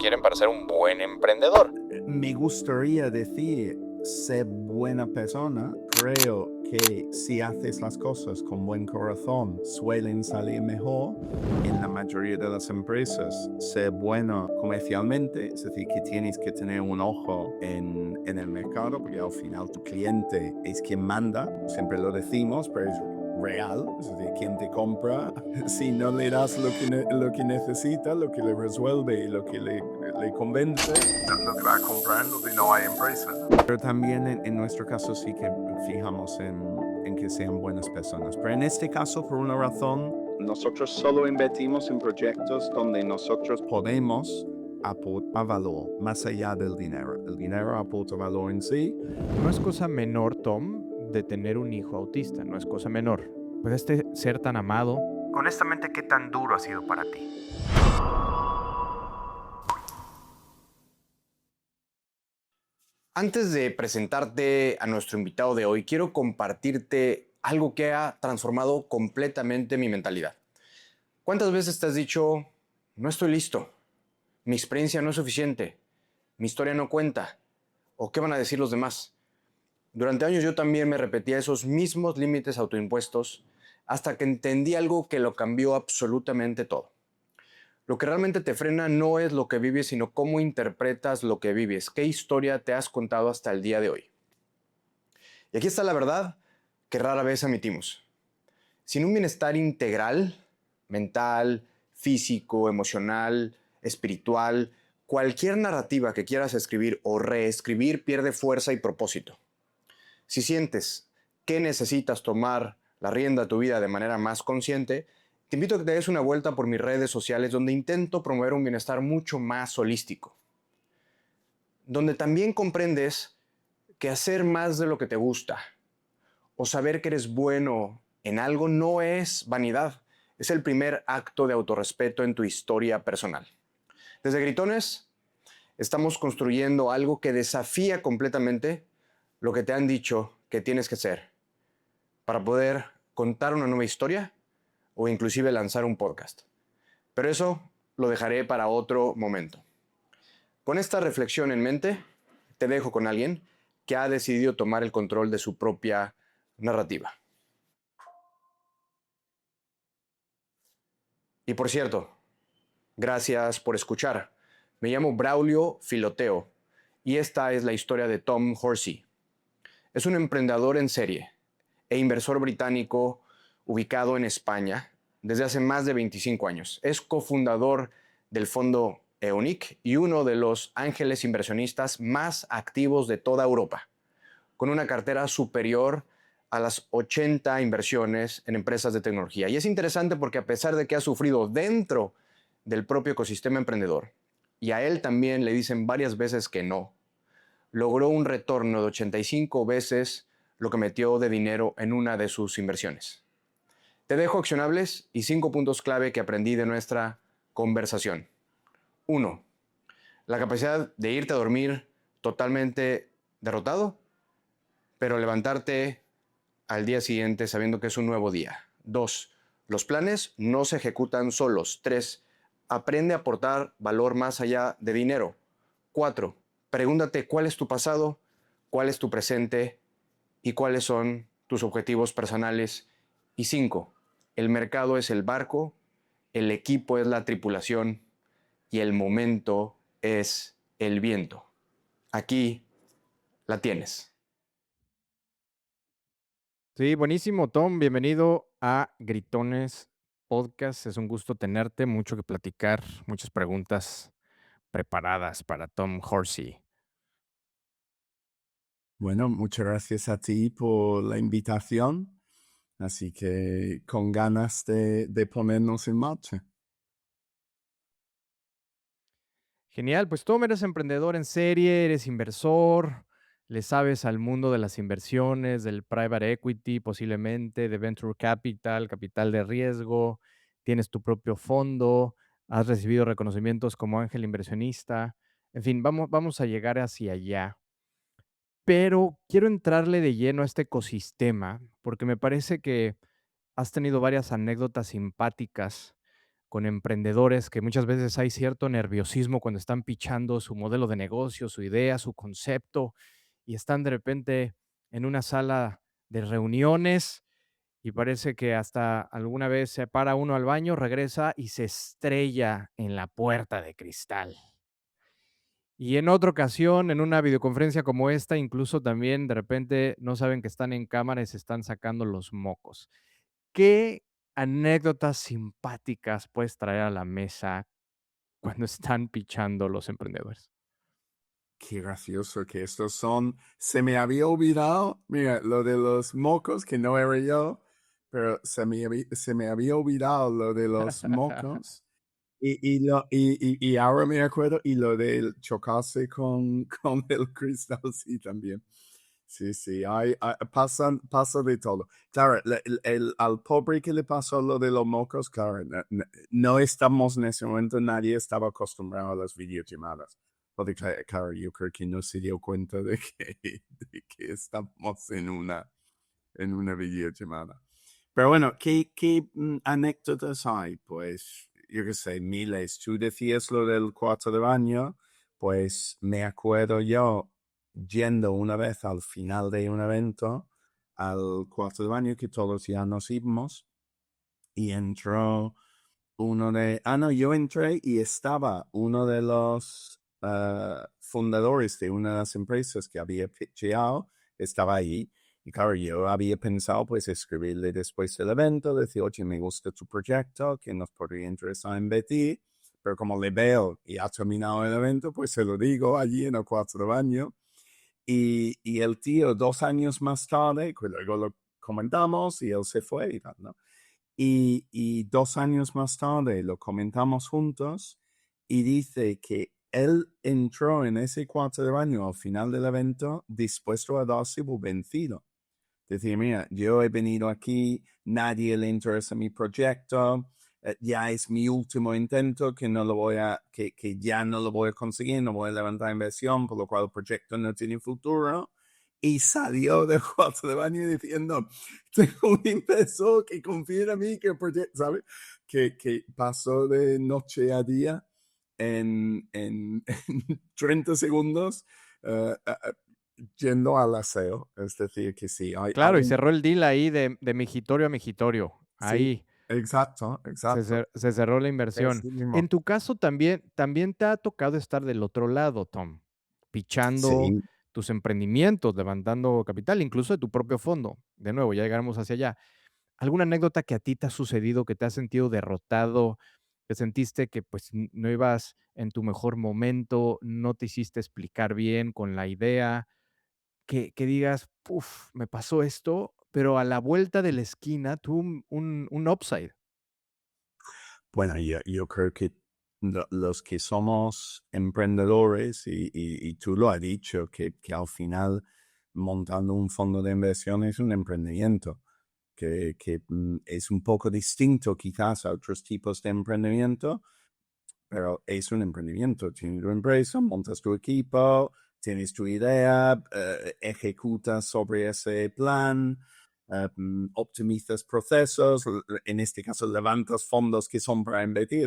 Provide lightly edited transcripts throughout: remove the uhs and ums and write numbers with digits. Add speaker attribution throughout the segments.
Speaker 1: requieren para ser un buen emprendedor.
Speaker 2: Me gustaría decir, ser buena persona. Creo que si haces las cosas con buen corazón, suelen salir mejor en la mayoría de las empresas. Ser bueno comercialmente, es decir, que tienes que tener un ojo en el mercado, porque al final tu cliente es quien manda, siempre lo decimos, pero es real, es decir, quien te compra, si no le das lo que necesita, lo que le resuelve y lo que le convence, no te va a comprar, entonces no hay empresa. Pero también en nuestro caso sí que fijamos en que sean buenas personas. Pero en este caso, por una razón, nosotros solo invertimos en proyectos donde nosotros podemos aportar valor, más allá del dinero. El dinero aporta valor en sí.
Speaker 3: No es cosa menor, Tom, de tener un hijo autista, no es cosa menor. Pues este ser tan amado, honestamente, ¿qué tan duro ha sido para ti?
Speaker 1: Antes de presentarte a nuestro invitado de hoy, quiero compartirte algo que ha transformado completamente mi mentalidad. ¿Cuántas veces te has dicho, no estoy listo, mi experiencia no es suficiente, mi historia no cuenta, o qué van a decir los demás? Durante años yo también me repetía esos mismos límites autoimpuestos hasta que entendí algo que lo cambió absolutamente todo. Lo que realmente te frena no es lo que vives, sino cómo interpretas lo que vives, qué historia te has contado hasta el día de hoy. Y aquí está la verdad que rara vez admitimos. Sin un bienestar integral, mental, físico, emocional, espiritual, cualquier narrativa que quieras escribir o reescribir pierde fuerza y propósito. Si sientes que necesitas tomar la rienda de tu vida de manera más consciente, te invito a que te des una vuelta por mis redes sociales donde intento promover un bienestar mucho más holístico, donde también comprendes que hacer más de lo que te gusta o saber que eres bueno en algo no es vanidad, es el primer acto de autorrespeto en tu historia personal. Desde Gritones estamos construyendo algo que desafía completamente lo que te han dicho que tienes que ser para poder contar una nueva historia o inclusive lanzar un podcast. Pero eso lo dejaré para otro momento. Con esta reflexión en mente, te dejo con alguien que ha decidido tomar el control de su propia narrativa. Y por cierto, gracias por escuchar. Me llamo Braulio Filoteo y esta es la historia de Tom Horsey. Es un emprendedor en serie e inversor británico ubicado en España desde hace más de 25 años. Es cofundador del fondo EONIC y uno de los ángeles inversionistas más activos de toda Europa, con una cartera superior a las 80 inversiones en empresas de tecnología. Y es interesante porque a pesar de que ha sufrido dentro del propio ecosistema emprendedor, y a él también le dicen varias veces que no, logró un retorno de 85 veces lo que metió de dinero en una de sus inversiones. Te dejo accionables y 5 puntos clave que aprendí de nuestra conversación. 1. La capacidad de irte a dormir totalmente derrotado, pero levantarte al día siguiente sabiendo que es un nuevo día. 2. Los planes no se ejecutan solos. 3. Aprende a aportar valor más allá de dinero. 4. Pregúntate cuál es tu pasado, cuál es tu presente y cuáles son tus objetivos personales. Y 5. El mercado es el barco, el equipo es la tripulación y el momento es el viento. Aquí la tienes.
Speaker 3: Sí, buenísimo, Tom. Bienvenido a Gritones Podcast. Es un gusto tenerte, mucho que platicar, muchas preguntas preparadas para Tom Horsey.
Speaker 2: Bueno, muchas gracias a ti por la invitación. Así que con ganas de ponernos en marcha.
Speaker 3: Genial, pues Tom, eres emprendedor en serie, eres inversor, le sabes al mundo de las inversiones, del private equity, posiblemente, de venture capital, capital de riesgo, tienes tu propio fondo, has recibido reconocimientos como ángel inversionista, en fin, vamos a llegar hacia allá. Pero quiero entrarle de lleno a este ecosistema, porque me parece que has tenido varias anécdotas simpáticas con emprendedores que muchas veces hay cierto nerviosismo cuando están pitchando su modelo de negocio, su idea, su concepto, y están de repente en una sala de reuniones y parece que hasta alguna vez se para uno al baño, regresa y se estrella en la puerta de cristal. Y en otra ocasión, en una videoconferencia como esta, incluso también de repente no saben que están en cámara y se están sacando los mocos. ¿Qué anécdotas simpáticas puedes traer a la mesa cuando están pichando los emprendedores?
Speaker 2: Qué gracioso que estos son. Se me había olvidado, mira, lo de los mocos, que no era yo, pero se me había olvidado lo de los mocos. Y ahora me acuerdo, y lo del chocarse con el cristal, sí, también. Sí, sí, pasa de todo. Claro, al pobre que le pasó lo de los mocos, claro, no estamos en ese momento, nadie estaba acostumbrado a las videollamadas. Porque, claro, yo creo que no se dio cuenta de que estamos en una videollamada. Pero bueno, ¿qué anécdotas hay? Pues, yo qué sé, miles. Tú decías lo del cuarto de baño, pues me acuerdo yo yendo una vez al final de un evento al cuarto de baño que todos ya nos íbamos y entró no, yo entré y estaba uno de los fundadores de una de las empresas que había pitcheado, estaba ahí. Y claro, yo había pensado pues escribirle después del evento, decir, oye, me gusta tu proyecto, que nos podría interesar en Betty, pero como le veo y ha terminado el evento, pues se lo digo allí en el cuarto de baño. Y el tío 2 años más tarde, que luego lo comentamos y él se fue y tal, ¿no? Y 2 años más tarde lo comentamos juntos y dice que él entró en ese cuarto de baño al final del evento dispuesto a darse por vencido. Decir, mira, yo he venido aquí, nadie le interesa mi proyecto, ya es mi último intento que ya no lo voy a conseguir, no voy a levantar inversión, por lo cual el proyecto no tiene futuro. Y salió del cuarto de baño diciendo, tengo un inversor que confía en mí, que el proyecto, ¿sabes? Que pasó de noche a día en 30 segundos. Yendo al aseo, es decir, que sí,
Speaker 3: Claro, y cerró el deal ahí de migitorio a migitorio.
Speaker 2: sí,
Speaker 3: Ahí
Speaker 2: exacto, exacto.
Speaker 3: se cerró la inversión.
Speaker 2: Así mismo.
Speaker 3: En tu caso, también te ha tocado estar del otro lado, Tom, pichando
Speaker 2: Sí,
Speaker 3: tus emprendimientos, levantando capital, incluso de tu propio fondo. De nuevo, ya llegaremos hacia allá. ¿Alguna anécdota que a ti te ha sucedido, que te has sentido derrotado, que sentiste que, pues, no ibas en tu mejor momento, no te hiciste explicar bien con la idea, que digas: "Puf, me pasó esto", pero a la vuelta de la esquina tuvo un upside?
Speaker 2: bueno, yo creo que los que somos emprendedores, y tú lo has dicho, que al final montando un fondo de inversión es un emprendimiento, que es un poco distinto quizás a otros tipos de emprendimiento, pero es un emprendimiento. Tienes tu empresa, montas tu equipo, tienes tu idea, ejecutas sobre ese plan, optimizas procesos, en este caso levantas fondos que son para invertir.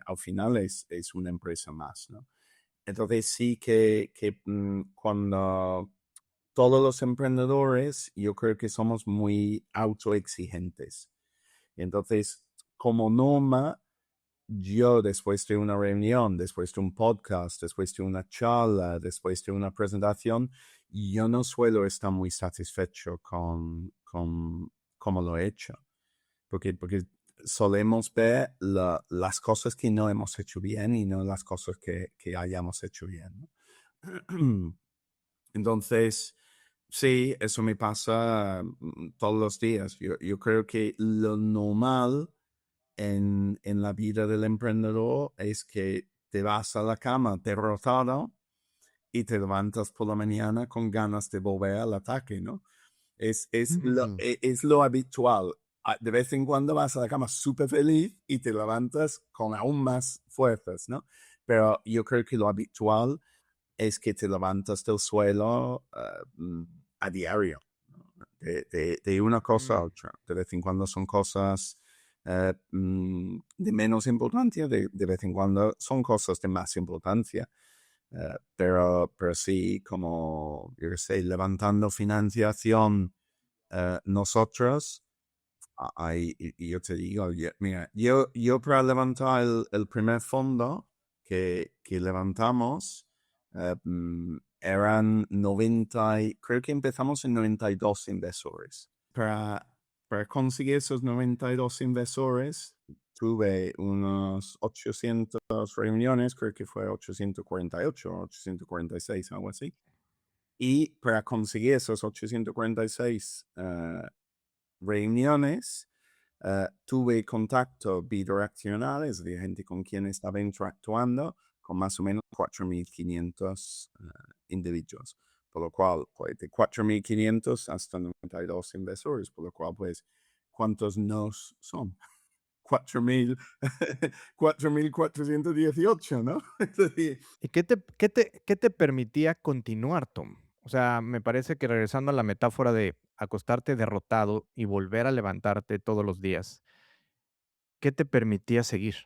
Speaker 2: Al final es una empresa más, ¿no? Entonces sí que cuando todos los emprendedores, yo creo que somos muy autoexigentes. Entonces, como norma, yo después de una reunión, después de un podcast, después de una charla, después de una presentación, yo no suelo estar muy satisfecho con cómo lo he hecho, porque solemos ver las cosas que no hemos hecho bien y no las cosas que hayamos hecho bien, ¿no? Entonces, sí, eso me pasa todos los días. Yo creo que lo normal en la vida del emprendedor es que te vas a la cama derrotado y te levantas por la mañana con ganas de volver al ataque, ¿no?
Speaker 3: Mm.
Speaker 2: Es lo habitual. De vez en cuando vas a la cama súper feliz y te levantas con aún más fuerzas, ¿no? Pero yo creo que lo habitual es que te levantas del suelo a diario, ¿no? De una cosa a
Speaker 3: Mm.
Speaker 2: otra. De vez en cuando son cosas de menos importancia, de vez en cuando son cosas de más importancia. Pero sí, como, yo qué sé, levantando financiación nosotros, y yo te digo, mira, yo para levantar el primer fondo que levantamos, eran 90, creo que empezamos en 92 inversores. Para conseguir esos 92 inversores, tuve unos 800 reuniones, creo que fue 848 o 846, algo así. Y para conseguir esos 846 reuniones, tuve contacto bidireccional, es decir, gente con quien estaba interactuando, con más o menos 4.500 individuos. Por lo cual, pues, de 4.500 hasta 92 inversores, por lo cual, pues, ¿cuántos nos son? 4.000, 4.418, ¿no? Es decir,
Speaker 3: ¿Y qué te permitía continuar, Tom? O sea, me parece que regresando a la metáfora de acostarte derrotado y volver a levantarte todos los días, ¿qué te permitía seguir?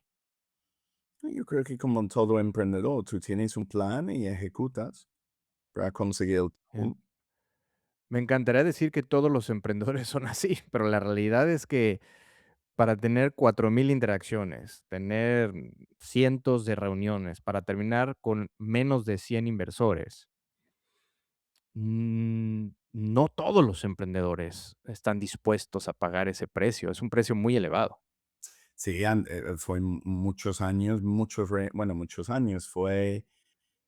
Speaker 2: yo creo que como todo emprendedor, tú tienes un plan y ejecutas para conseguir el
Speaker 3: Bien.
Speaker 2: plan.
Speaker 3: Me encantaría decir que todos los emprendedores son así, pero la realidad es que para tener 4,000 interacciones, tener cientos de reuniones, para terminar con menos de 100 inversores, no todos los emprendedores están dispuestos a pagar ese precio, es un precio muy elevado.
Speaker 2: Sí, fue muchos años, bueno, muchos años, fue,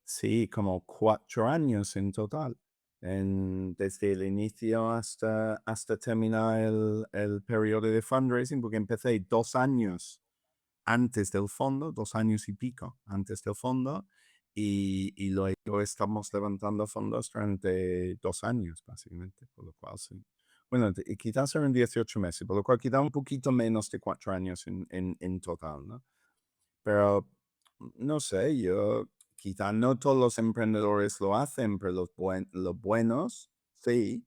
Speaker 2: sí, como 4 años en total, desde el inicio hasta terminar el periodo de fundraising, porque empecé 2 años antes del fondo, 2 años y pico antes del fondo, y luego estamos levantando fondos durante 2 años, básicamente, por lo cual sí. Bueno, quizás eran 18 meses, por lo cual queda un poquito menos de 4 años en total, ¿no? Pero no sé, yo, quizá no todos los emprendedores lo hacen, pero los buenos, sí.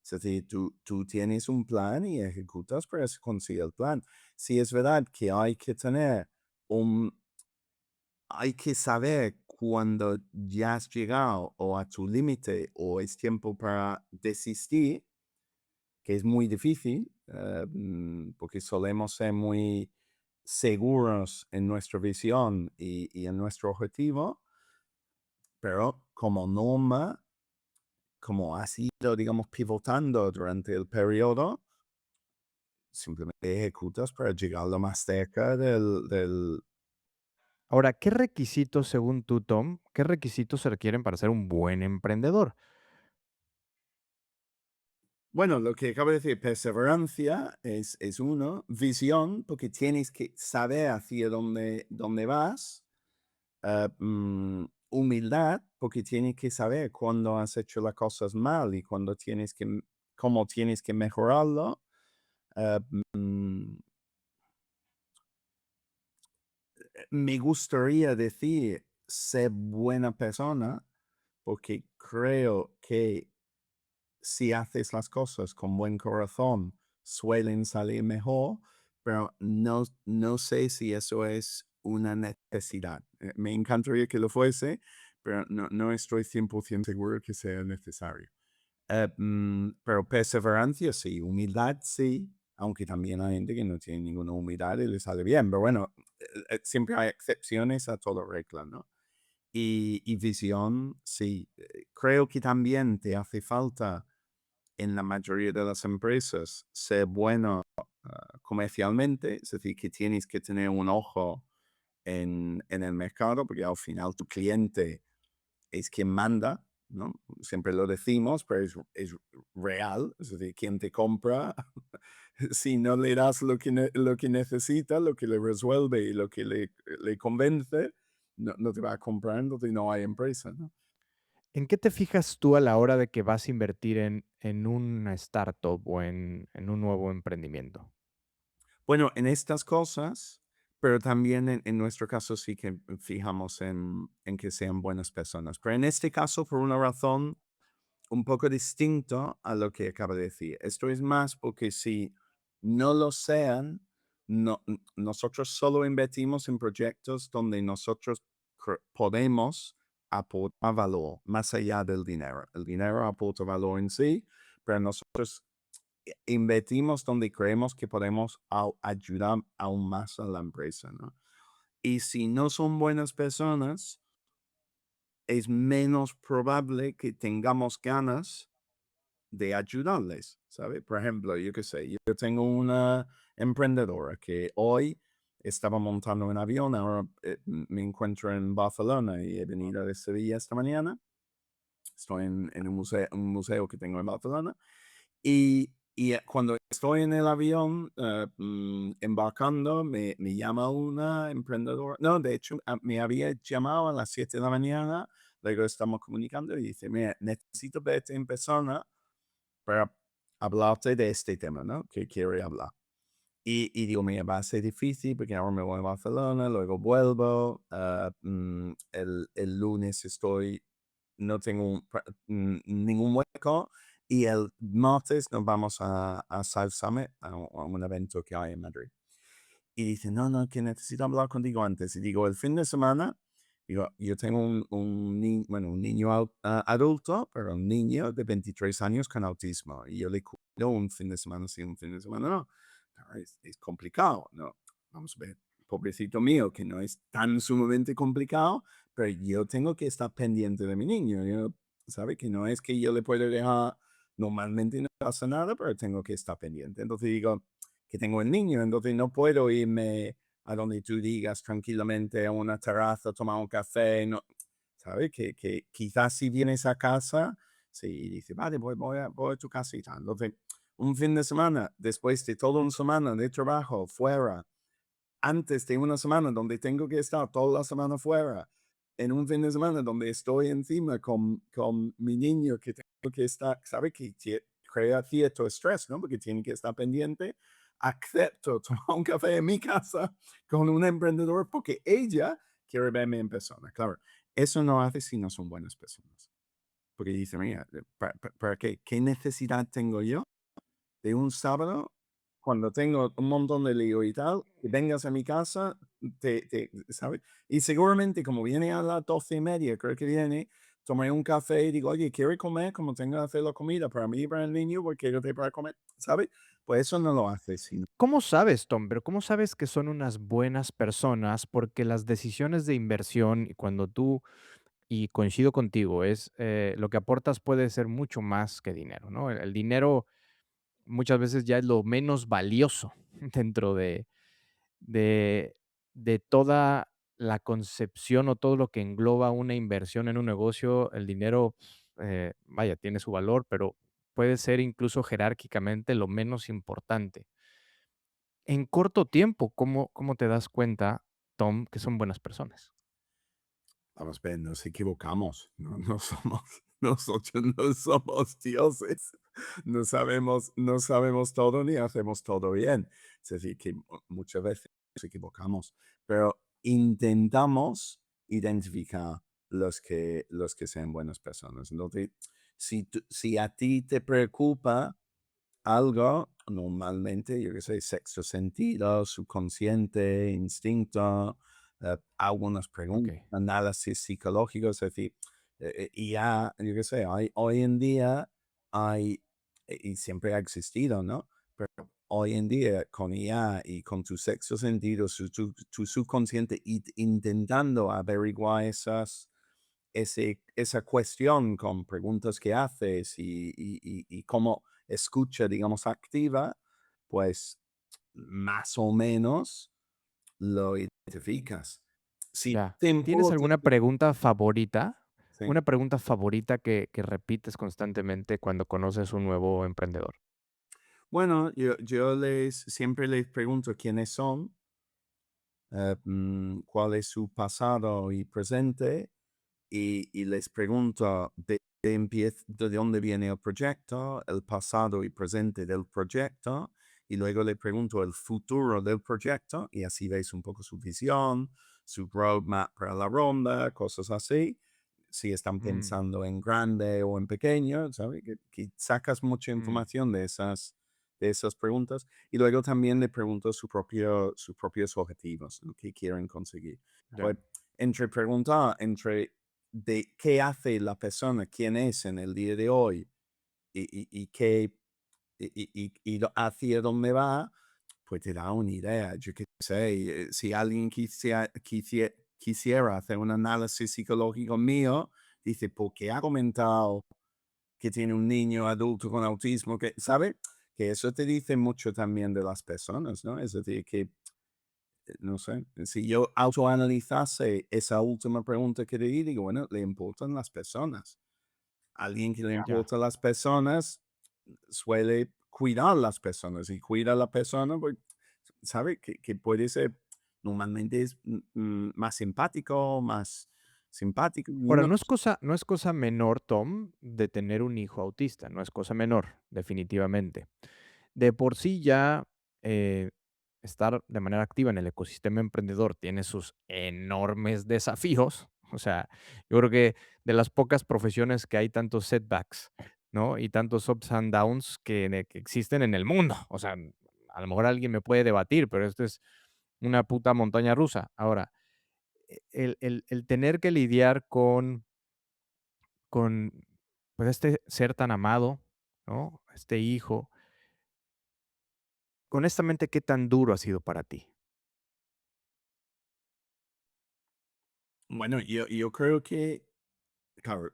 Speaker 2: Es decir, tú tienes un plan y ejecutas para conseguir el plan. Sí, es verdad que un, hay que saber cuando ya has llegado o a tu límite o es tiempo para desistir, que es muy difícil, porque solemos ser muy seguros en nuestra visión y en nuestro objetivo, pero como norma, como ha sido, digamos, pivotando durante el periodo, simplemente ejecutas para llegar lo más cerca del.
Speaker 3: Ahora, ¿qué requisitos, según tú, Tom, qué requisitos se requieren para ser un buen emprendedor?
Speaker 2: Bueno, lo que acabo de decir, perseverancia es uno, visión, porque tienes que saber hacia dónde vas, humildad, porque tienes que saber cuándo has hecho las cosas mal y cómo tienes que mejorarlo. eh, mm, Me gustaría decir ser buena persona, porque creo que si haces las cosas con buen corazón, suelen salir mejor, pero no sé si eso es una necesidad. Me encantaría que lo fuese, pero no estoy 100% seguro que sea necesario. Pero perseverancia sí, humildad sí, aunque también hay gente que no tiene ninguna humildad y le sale bien, pero bueno, siempre hay excepciones a toda regla, ¿no? Y visión, sí, creo que también te hace falta en la mayoría de las empresas ser bueno comercialmente, es decir, que tienes que tener un ojo en el mercado, porque al final tu cliente es quien manda, ¿no? Siempre lo decimos, pero es real, es decir, quien te compra, si no le das lo que necesita, lo que le resuelve y lo que le convence, no te va a comprar, entonces no hay empresa, ¿no?
Speaker 3: ¿En qué te fijas tú a la hora de que vas a invertir en una startup o en un nuevo emprendimiento?
Speaker 2: Bueno, en estas cosas, pero también en nuestro caso sí que fijamos en que sean buenas personas. Pero en este caso, por una razón un poco distinto a lo que acabo de decir. Esto es más porque si no lo sean, no, nosotros solo invertimos en proyectos donde nosotros podemos aportar valor más allá del dinero. El dinero aporta valor en sí, pero nosotros invertimos donde creemos que podemos ayudar aún más a la empresa, ¿no? Y si no son buenas personas, es menos probable que tengamos ganas de ayudarles, ¿sabe? Por ejemplo, yo qué sé, yo tengo una emprendedora que hoy estaba montando un avión, ahora me encuentro en Barcelona y he venido de Sevilla esta mañana. Estoy en un museo que tengo en Barcelona y cuando estoy en el avión embarcando, me llama una emprendedora. No, de hecho, me había llamado a las 7 de la mañana, luego estamos comunicando y dice, mira, necesito verte en persona para hablarte de este tema, ¿no? Que quiero hablar. Y digo, mira, va a ser difícil porque ahora me voy a Barcelona, luego vuelvo. El lunes no tengo ningún hueco. Y el martes nos vamos a South Summit, a un evento que hay en Madrid. Y dice, no, no, que necesito hablar contigo antes. Y digo, el fin de semana, digo, yo tengo un niño adulto, pero un niño de 23 años con autismo. Y yo le cuido un fin de semana sí, un fin de semana no. Claro, es complicado, ¿no? Vamos a ver, pobrecito mío, que no es tan sumamente complicado, pero yo tengo que estar pendiente de mi niño. ¿Sabe? Que no es que yo le puedo dejar, normalmente no pasa nada, pero tengo que estar pendiente. Entonces digo, que tengo el niño, entonces no puedo irme a donde tú digas tranquilamente a una terraza, tomar un café, no, ¿sabes? Que quizás si vienes a casa, sí, dice, vale, voy a tu casa y tal. Entonces, un fin de semana, después de toda una semana de trabajo fuera, antes de una semana donde tengo que estar toda la semana fuera, en un fin de semana donde estoy encima con mi niño que tengo que estar, ¿sabe? Que crea cierto estrés, ¿no? Porque tiene que estar pendiente. Acepto tomar un café en mi casa con un emprendedor porque ella quiere verme en persona. Claro, eso no hace si no son buenas personas. Porque dice, mira, ¿para qué? ¿Qué necesidad tengo yo de un sábado, cuando tengo un montón de lío y tal, que vengas a mi casa, ¿sabes? Y seguramente como viene a las 12:30, creo que viene, tomaré un café y digo, oye, quiero comer, como tengo que hacer la comida para mí y para el niño, porque quiero para comer, ¿sabes? Pues eso no lo hace, sino
Speaker 3: ¿Cómo sabes, Tom? Pero ¿cómo sabes que son unas buenas personas? Porque las decisiones de inversión y cuando tú, y coincido contigo, lo que aportas puede ser mucho más que dinero, ¿no? El dinero muchas veces ya es lo menos valioso dentro de, de toda la concepción o todo lo que engloba una inversión en un negocio. El dinero, vaya, tiene su valor, pero puede ser incluso jerárquicamente lo menos importante. En corto tiempo, ¿cómo te das cuenta, Tom, que son buenas personas?
Speaker 2: vamos a ver, nos equivocamos, no somos, nosotros no somos dioses, no sabemos todo ni hacemos todo bien. Es decir, que muchas veces nos equivocamos, pero intentamos identificar los que sean buenas personas. Entonces, si a ti te preocupa algo, normalmente, yo qué sé, sexto sentido, subconsciente, instinto, algunas
Speaker 3: Ok,
Speaker 2: preguntas, análisis psicológicos, es decir, y ya, yo qué sé, hoy en día hay, y siempre ha existido, ¿no? Pero hoy en día con IA y con tu sexto sentido, tu subconsciente, intentando averiguar esa cuestión con preguntas que haces y cómo escucha, digamos, activa, pues más o menos lo identificas. Si
Speaker 3: ya.
Speaker 2: te
Speaker 3: ¿Tienes
Speaker 2: importa,
Speaker 3: alguna pregunta favorita?
Speaker 2: sí.
Speaker 3: Una pregunta favorita que repites constantemente cuando conoces un nuevo emprendedor.
Speaker 2: Bueno, yo siempre les pregunto quiénes son, cuál es su pasado y presente, y les pregunto de dónde viene el proyecto, el pasado y presente del proyecto, y luego le pregunto el futuro del proyecto, y así veis un poco su visión, su roadmap para la ronda, cosas así. Si están
Speaker 3: Mm,
Speaker 2: pensando en grande o en pequeño, ¿sabes? Que sacas mucha
Speaker 3: mm,
Speaker 2: información de de esas preguntas. Y luego también le pregunto sus propios objetivos, lo que quieren conseguir.
Speaker 3: Ya.
Speaker 2: Pues entre preguntar, entre de qué hace la persona, quién es en el día de hoy y qué, hacia dónde va, pues te da una idea. Yo qué sé, si alguien quisiera hacer un análisis psicológico mío, dice, ¿por qué ha comentado que tiene un niño adulto con autismo? Que, ¿sabe? Que eso te dice mucho también de las personas, ¿no? Es decir, que, no sé, si yo autoanalizase esa última pregunta que te di, digo, bueno, le importan las personas. Alguien que le
Speaker 3: Ya.
Speaker 2: importa las personas suele cuidar las personas y cuida a la persona, pues, sabe que puede ser, normalmente es más simpático, más simpático.
Speaker 3: Ahora,
Speaker 2: No,
Speaker 3: no es cosa menor, Tom, de tener un hijo autista, no es cosa menor, definitivamente. De por sí ya, eh, estar de manera activa en el ecosistema emprendedor tiene sus enormes desafíos. O sea, yo creo que de las pocas profesiones que hay tantos setbacks, ¿no? Y tantos ups and downs que existen en el mundo. O sea, a lo mejor alguien me puede debatir, pero esto es una puta montaña rusa. Ahora, el tener que lidiar con, pues, este ser tan amado, ¿no? Este hijo, honestamente, ¿qué tan duro ha sido para ti?
Speaker 2: bueno, yo creo que, claro,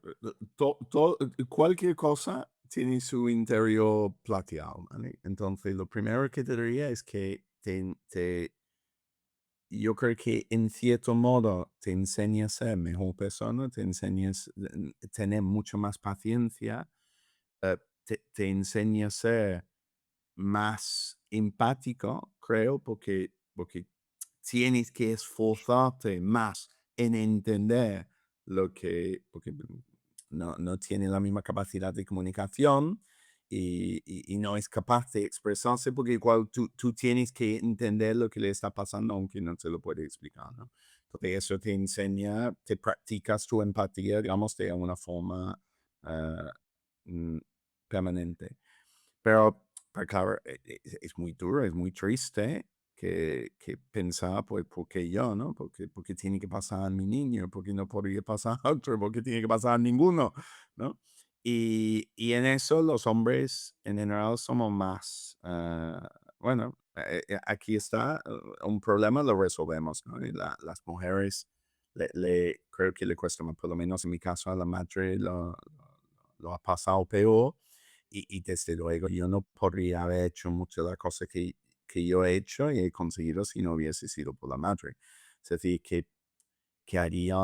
Speaker 2: cualquier cosa tiene su interior plateado, ¿vale? Entonces, lo primero que te diría es que yo creo que en cierto modo te enseña a ser mejor persona, te enseñas a tener mucho más paciencia, te enseña a ser más empático, creo, porque tienes que esforzarte más en entender lo que, porque no tiene la misma capacidad de comunicación y no es capaz de expresarse porque igual tú tienes que entender lo que le está pasando aunque no te lo puede explicar, ¿no? Entonces eso te enseña, te practicas tu empatía, digamos, de una forma ah, mm, permanente. Pero claro, es muy duro, es muy triste que pensar, pues, ¿por qué yo, no? Porque tiene que pasar a mi niño, porque no podría pasar a otro, porque tiene que pasar a ninguno, ¿no? Y en eso los hombres en general somos más, bueno, aquí está un problema, lo resolvemos, ¿no? Y las mujeres creo que le cuesta más, por lo menos en mi caso a la madre lo ha pasado peor y desde luego yo no podría haber hecho muchas de las cosas que yo he hecho y he conseguido si no hubiese sido por la madre. Es decir, que haría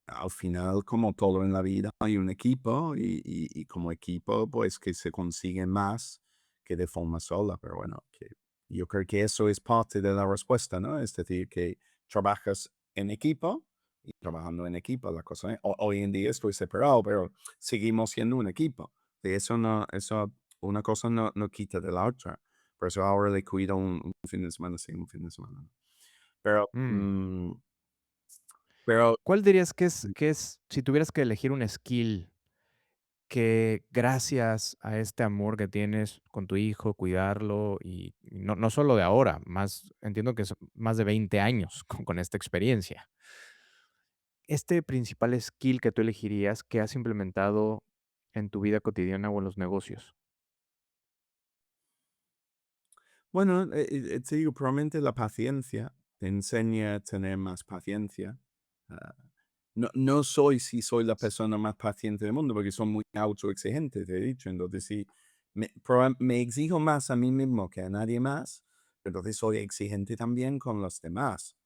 Speaker 2: al final, como todo en la vida, hay un equipo y como equipo, pues que se consigue más que de forma sola. Pero bueno, que yo creo que eso es parte de la respuesta, ¿no? Es decir, que trabajas en equipo y trabajando en equipo, la cosa. Hoy en día estoy separado, pero seguimos siendo un equipo. De eso no, eso una cosa no quita de la otra. Por eso ahora le cuido un fin de semana, sí, un fin de semana. ¿No? Pero,
Speaker 3: Mm,
Speaker 2: pero
Speaker 3: ¿cuál dirías que es, si tuvieras que elegir un skill que gracias a este amor que tienes con tu hijo, cuidarlo y no solo de ahora, más entiendo que es más de 20 años con esta experiencia. Este principal skill que tú elegirías, que has implementado en tu vida cotidiana o en los negocios.
Speaker 2: bueno, te digo, probablemente la paciencia te enseña a tener más paciencia. Ah, no soy si soy la persona más paciente del mundo, porque soy muy autoexigente, te he dicho. Entonces, sí, me exijo más a mí mismo que a nadie más, entonces soy exigente también con los demás.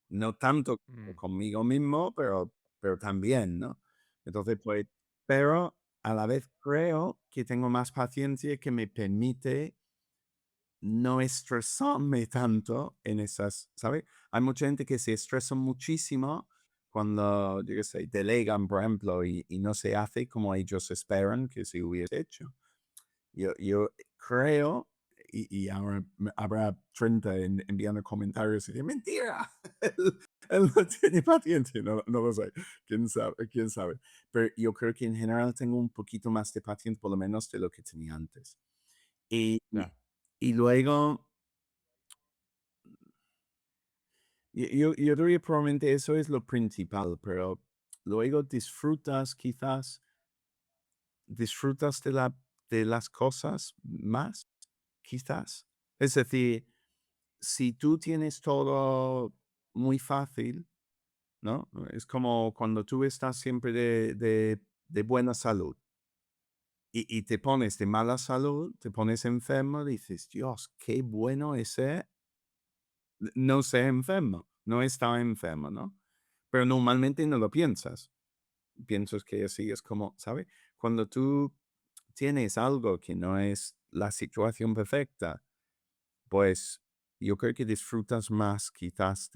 Speaker 2: No tanto
Speaker 3: Mm,
Speaker 2: conmigo mismo, pero también, ¿no? Entonces, pues, pero a la vez creo que tengo más paciencia que me permite no estresarme tanto en esas, ¿sabes? Hay mucha gente que se estresa muchísimo cuando, yo qué sé, delegan, por ejemplo, y no se hace como ellos esperan que se hubiese hecho. Yo creo, y ahora habrá 30 enviando comentarios y de mentira. Él no tiene paciencia, no lo sé. ¿Quién sabe? ¿Quién sabe? Pero yo creo que en general tengo un poquito más de paciencia, por lo menos de lo que tenía antes. Y,
Speaker 3: Ya.
Speaker 2: y luego, yo creo que probablemente eso es lo principal, pero luego disfrutas quizás, disfrutas de las cosas más, quizás. Es decir, si tú tienes todo muy fácil, ¿no? Es como cuando tú estás siempre de buena salud y te pones de mala salud, te pones enfermo, dices, Dios, qué bueno es ser no ser enfermo, no estar enfermo, ¿no? Pero normalmente no lo piensas. Piensas que así es como, ¿sabes? Cuando tú tienes algo que no es la situación perfecta, pues yo creo que disfrutas más quizás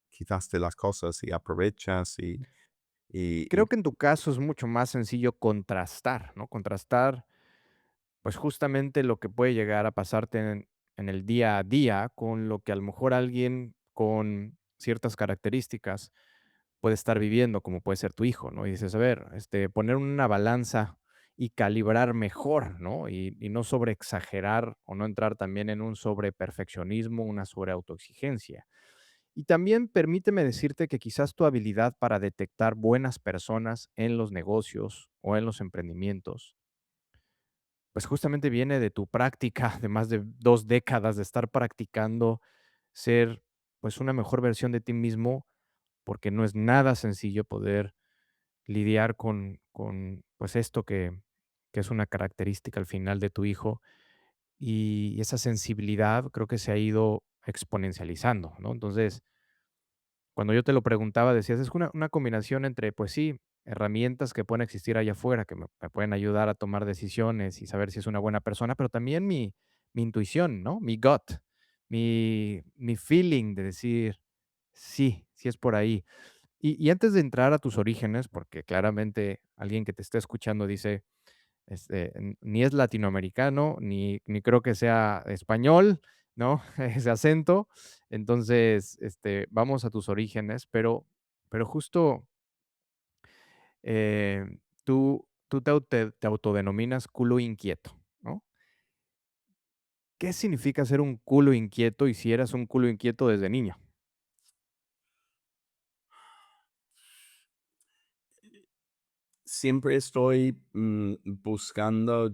Speaker 2: quizás de las cosas y aprovechas y
Speaker 3: Creo que en tu caso es mucho más sencillo contrastar, ¿no? Contrastar, pues, justamente lo que puede llegar a pasarte en el día a día con lo que a lo mejor alguien con ciertas características puede estar viviendo, como puede ser tu hijo, ¿no? Y dices, a ver, poner una balanza y calibrar mejor, ¿no? Y no sobreexagerar o no entrar también en un sobreperfeccionismo, una sobreautoexigencia. Y también permíteme decirte que quizás tu habilidad para detectar buenas personas en los negocios o en los emprendimientos, pues justamente viene de tu práctica de más de 2 décadas de estar practicando ser, pues, una mejor versión de ti mismo, porque no es nada sencillo poder lidiar con, pues, esto que es una característica al final de tu hijo, y esa sensibilidad creo que se ha ido exponencializando, ¿no? Entonces, cuando yo te lo preguntaba, decías, es una combinación entre, pues sí, herramientas que pueden existir allá afuera, que me pueden ayudar a tomar decisiones y saber si es una buena persona, pero también mi intuición, ¿no? Mi gut, mi feeling de decir, sí, sí es por ahí. Y antes de entrar a tus orígenes, porque claramente alguien que te está escuchando dice, ni es latinoamericano, ni creo que sea español, ¿no? Ese acento. Entonces, vamos a tus orígenes, pero justo tú te autodenominas culo inquieto, ¿no? ¿Qué significa ser un culo inquieto y si eras un culo inquieto desde niño?
Speaker 2: siempre estoy buscando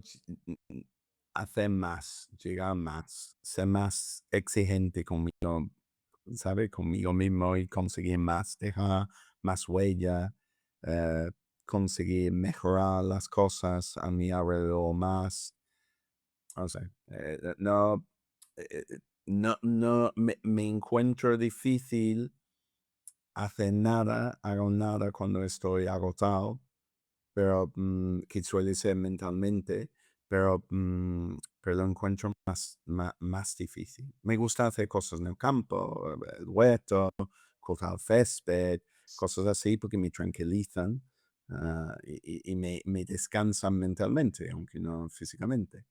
Speaker 2: hacer más, llegar más, ser más exigente conmigo, ¿sabe? Conmigo mismo y conseguir más, dejar más huella, eh, conseguir mejorar las cosas a mi alrededor más. O sea, no, me encuentro difícil hacer nada, hago nada cuando estoy agotado, pero que suele ser mentalmente, pero lo encuentro más difícil. Me gusta hacer cosas en el campo, el huerto, cortar césped, cosas así, porque me tranquilizan y me descansan mentalmente, aunque no físicamente.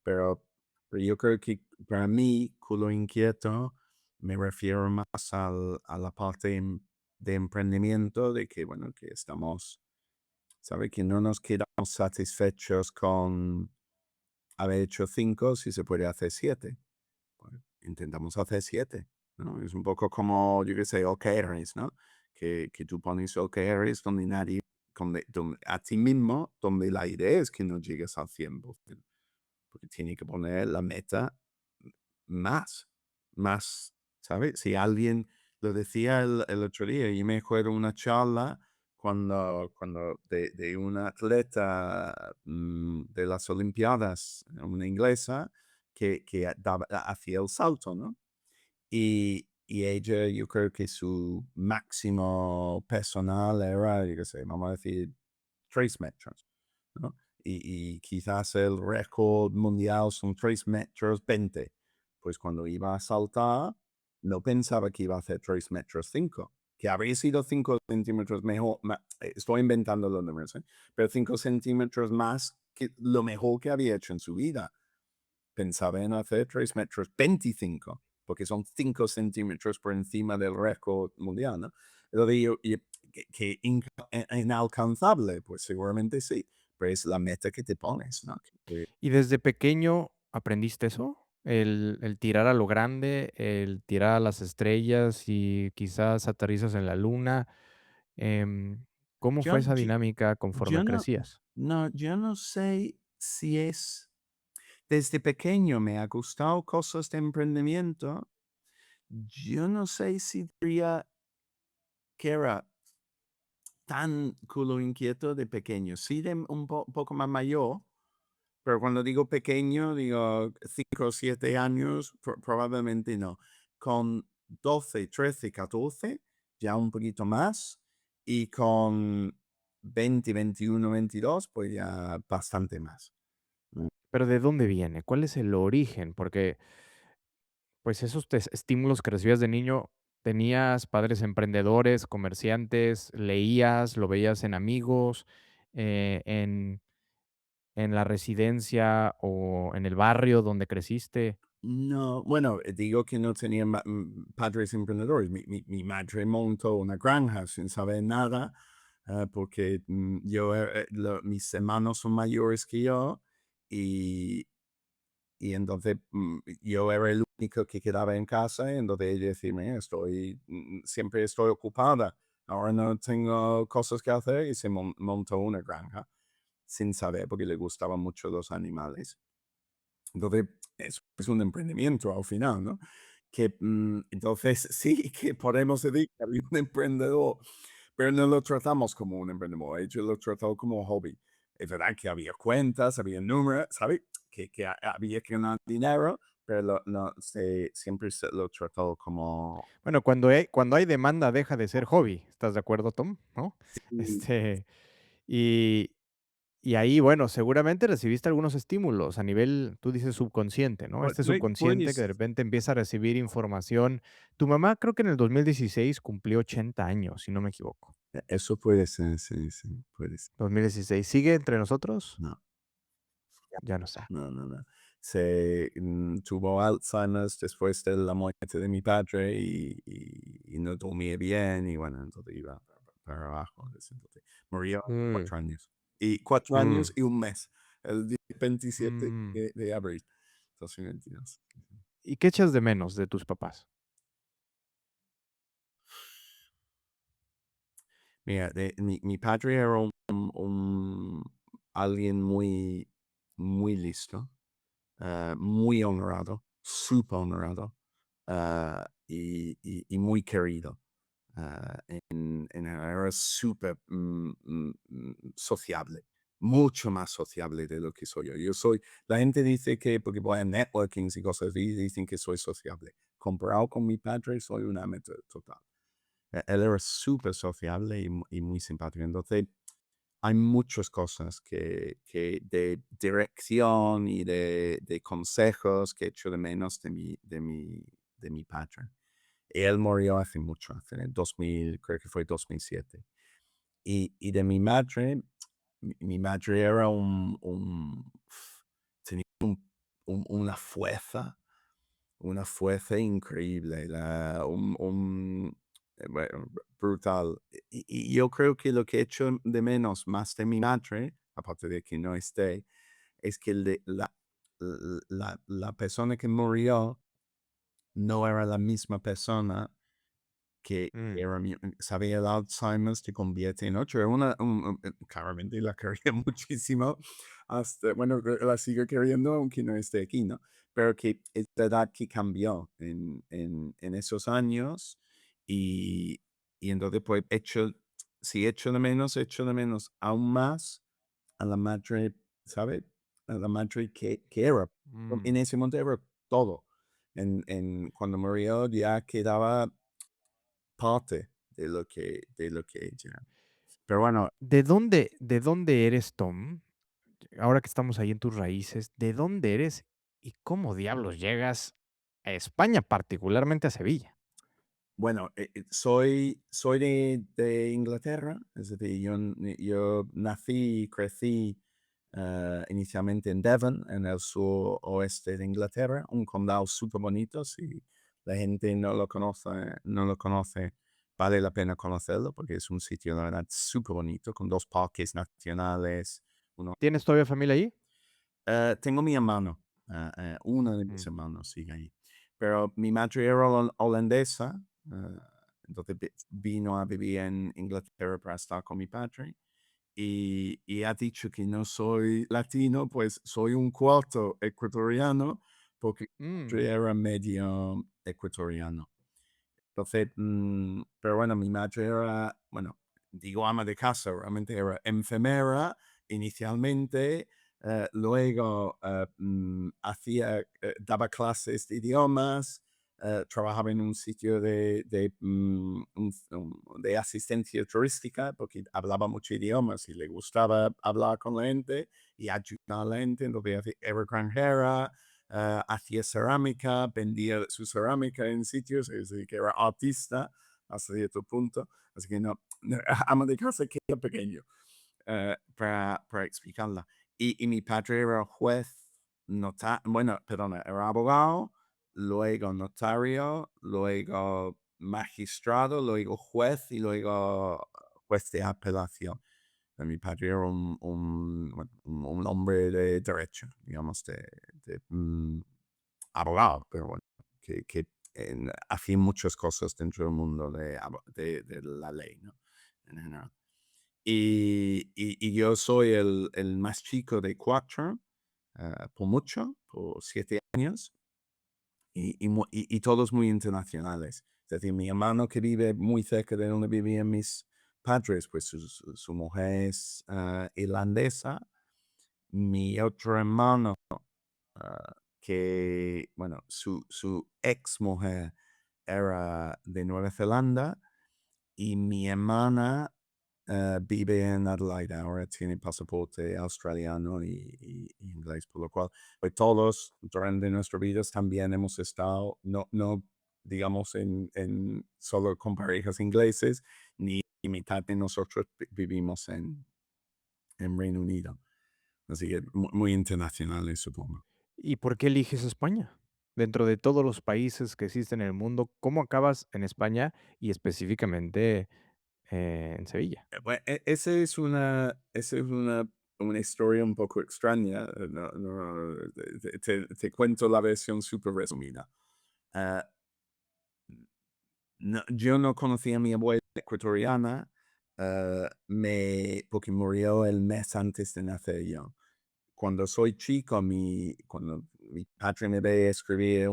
Speaker 2: Pero, pero yo creo que para mí, culo inquieto, me refiero más a la parte de emprendimiento, de que, bueno, que estamos. ¿Sabe? Que no nos quedamos satisfechos con haber hecho 5 si se puede hacer 7. Bueno, intentamos hacer 7, ¿no? Es un poco como, yo qué sé, OKRs, ¿no? Que tú pones OKRs donde nadie, a ti mismo, donde la idea es que no llegues al 100%, porque tiene que poner la meta más, más, ¿sabes? Si alguien lo decía el otro día, y me acuerdo una charla cuando de una atleta de las Olimpiadas, una inglesa, que hacía el salto, ¿no? Y ella, yo creo que su máximo personal era, yo qué sé, vamos a decir, 3 metros, ¿no? Y quizás el récord mundial son 3 metros 20. Pues cuando iba a saltar, no pensaba que iba a hacer 3 metros 5, que habría sido 5 centímetros mejor. Estoy inventando los números, ¿eh? Pero 5 centímetros más que lo mejor que había hecho en su vida. Pensaba en hacer 3 metros 25, porque son 5 centímetros por encima del récord mundial, ¿no? Lo digo, que inalcanzable, pues seguramente sí, pero es la meta que te pones, ¿no?
Speaker 3: ¿Y desde pequeño aprendiste eso? El tirar a lo grande, el tirar a las estrellas y quizás aterrizas en la luna. Em, ¿Cómo
Speaker 2: Yo,
Speaker 3: fue esa
Speaker 2: yo,
Speaker 3: dinámica conforme
Speaker 2: yo no,
Speaker 3: crecías?
Speaker 2: no, yo no sé si es desde pequeño me ha gustado cosas de emprendimiento. Yo no sé si diría que era tan culo inquieto de pequeño. Sí, de poco más mayor, pero cuando digo pequeño, digo 5 o 7 años, probablemente no. Con 12, 13, 14, ya un poquito más. Y con 20, 21, 22, pues ya bastante más. Mm.
Speaker 3: Pero, ¿de dónde viene? ¿Cuál es el origen? Porque, pues, esos estímulos que recibías de niño, ¿tenías padres emprendedores, comerciantes, leías, lo veías en amigos, en la residencia o en el barrio donde creciste?
Speaker 2: No, bueno, digo que no tenía padres emprendedores. Mi madre montó una granja sin saber nada, porque mis hermanos son mayores que yo y, y entonces yo era el único que quedaba en casa y entonces ella decía, "Mira, siempre estoy ocupada, ahora no tengo cosas que hacer", y se montó una granja sin saber porque le gustaban mucho los animales. Entonces, es un emprendimiento al final, ¿no? Que, entonces, sí que podemos decir que había un emprendedor, pero no lo tratamos como un emprendedor, yo lo tratado como hobby. Es verdad que había cuentas, había números, ¿sabes? Que había que ganar dinero, pero no, siempre se lo tratado como...
Speaker 3: Bueno, cuando hay demanda deja de ser hobby, ¿estás de acuerdo, Tom? ¿No?
Speaker 2: Sí,
Speaker 3: Este, y y ahí, bueno, seguramente recibiste algunos estímulos a nivel, tú dices subconsciente, ¿no? Este subconsciente que de
Speaker 2: pues,
Speaker 3: repente empieza a recibir información. Tu mamá creo que en el 2016 cumplió 80 años, si no me equivoco.
Speaker 2: eso puede ser, sí, sí, puede ser.
Speaker 3: 2016. ¿Sigue entre nosotros?
Speaker 2: No.
Speaker 3: Ya no está.
Speaker 2: No, no, no. Tuvo Alzheimer's después de la muerte de mi padre y no dormía bien y bueno, entonces iba para abajo. Entonces, murió a
Speaker 3: Mm,
Speaker 2: 4 años. Y 4 años
Speaker 3: mm,
Speaker 2: y un mes, el día 27
Speaker 3: mm.
Speaker 2: de abril 2022.
Speaker 3: ¿Y qué echas de menos de tus papás?
Speaker 2: Mira, mi padre era alguien muy listo, muy honrado, súper honrado, y muy querido. Era súper sociable, mucho más sociable de lo que soy yo. La gente dice que porque voy a networkings y cosas así, dicen que soy sociable. Comparado con mi padre, soy una meta total. Él era súper sociable y muy simpático. Entonces, hay muchas cosas que de dirección y de consejos que echo de menos de mi padre. Él murió hace mucho, hace en el 2000, creo que fue 2007. Y de mi madre, mi madre era tenía una fuerza increíble, bueno, brutal. Y yo creo que lo que echo de menos más de mi madre, aparte de que no esté, es que la persona que murió no era la misma persona que
Speaker 3: Mm.
Speaker 2: era sabía el Alzheimer's te convierte en otro. Claramente la quería muchísimo, hasta, bueno, la sigo queriendo aunque no esté aquí, ¿no? Pero que es verdad que cambió en esos años y, y entonces pues si echo de menos aún más a la madre, ¿sabe? A la madre que era. En
Speaker 3: Mm.
Speaker 2: ese momento era todo. Cuando murió ya quedaba parte de lo que ella. Pero bueno,
Speaker 3: ¿De dónde eres, Tom? Ahora que estamos ahí en tus raíces, ¿de dónde eres y cómo diablos llegas a España, particularmente a Sevilla?
Speaker 2: bueno, soy de Inglaterra, es decir, yo nací y crecí inicialmente en Devon, en el suroeste de Inglaterra, un condado súper bonito. Si la gente no lo conoce, vale la pena conocerlo porque es un sitio, la verdad, súper bonito, con dos parques nacionales, uno.
Speaker 3: ¿Tienes todavía familia ahí?
Speaker 2: Tengo mi hermano, uno de mis
Speaker 3: Mm.
Speaker 2: hermanos sigue ahí. Pero mi madre era holandesa, entonces vino a vivir en Inglaterra para estar con mi padre. Y ha dicho que no soy latino, pues soy un cuarto ecuatoriano, porque mi
Speaker 3: Mm.
Speaker 2: padre era medio ecuatoriano. Entonces, pero bueno, mi madre era, bueno, digo ama de casa, realmente era enfermera inicialmente, luego daba clases de idiomas, trabajaba en un sitio de asistencia turística porque hablaba muchos idiomas y le gustaba hablar con la gente y ayudar a la gente, entonces era extranjera, hacía cerámica, vendía su cerámica en sitios, es decir, que era artista hasta cierto punto. Así que no, ama de casa que era pequeño, para explicarla. Y mi padre era juez, bueno, perdona, era abogado, luego notario, luego magistrado, luego juez y luego juez de apelación. Mi padre era bueno, un hombre de derecho, digamos, abogado, pero bueno, que hacía muchas cosas dentro del mundo de la ley, ¿no? En general. Y yo soy el más chico de cuatro, por mucho, por 7 años, y todos muy internacionales. Es decir, mi hermano que vive muy cerca de donde vivían mis padres, pues su mujer es irlandesa. Mi otro hermano, que, bueno, su ex mujer era de Nueva Zelanda y mi hermana vive en Adelaide ahora, tiene pasaporte australiano y inglés, por lo cual pues todos durante nuestras vidas también hemos estado, no digamos solo con parejas ingleses, ni mitad de nosotros vivimos en Reino Unido. Así que muy internacionales, supongo.
Speaker 3: ¿Y por qué eliges España? Dentro de todos los países que existen en el mundo, ¿cómo acabas en España y específicamente, en Sevilla?
Speaker 2: Esa es una historia un poco extraña. Te cuento la versión súper resumida. Ah, yo no conocía a mi abuela ecuatoriana, porque murió el mes antes de nacer yo. Cuando soy chico, cuando mi padre me ve escribir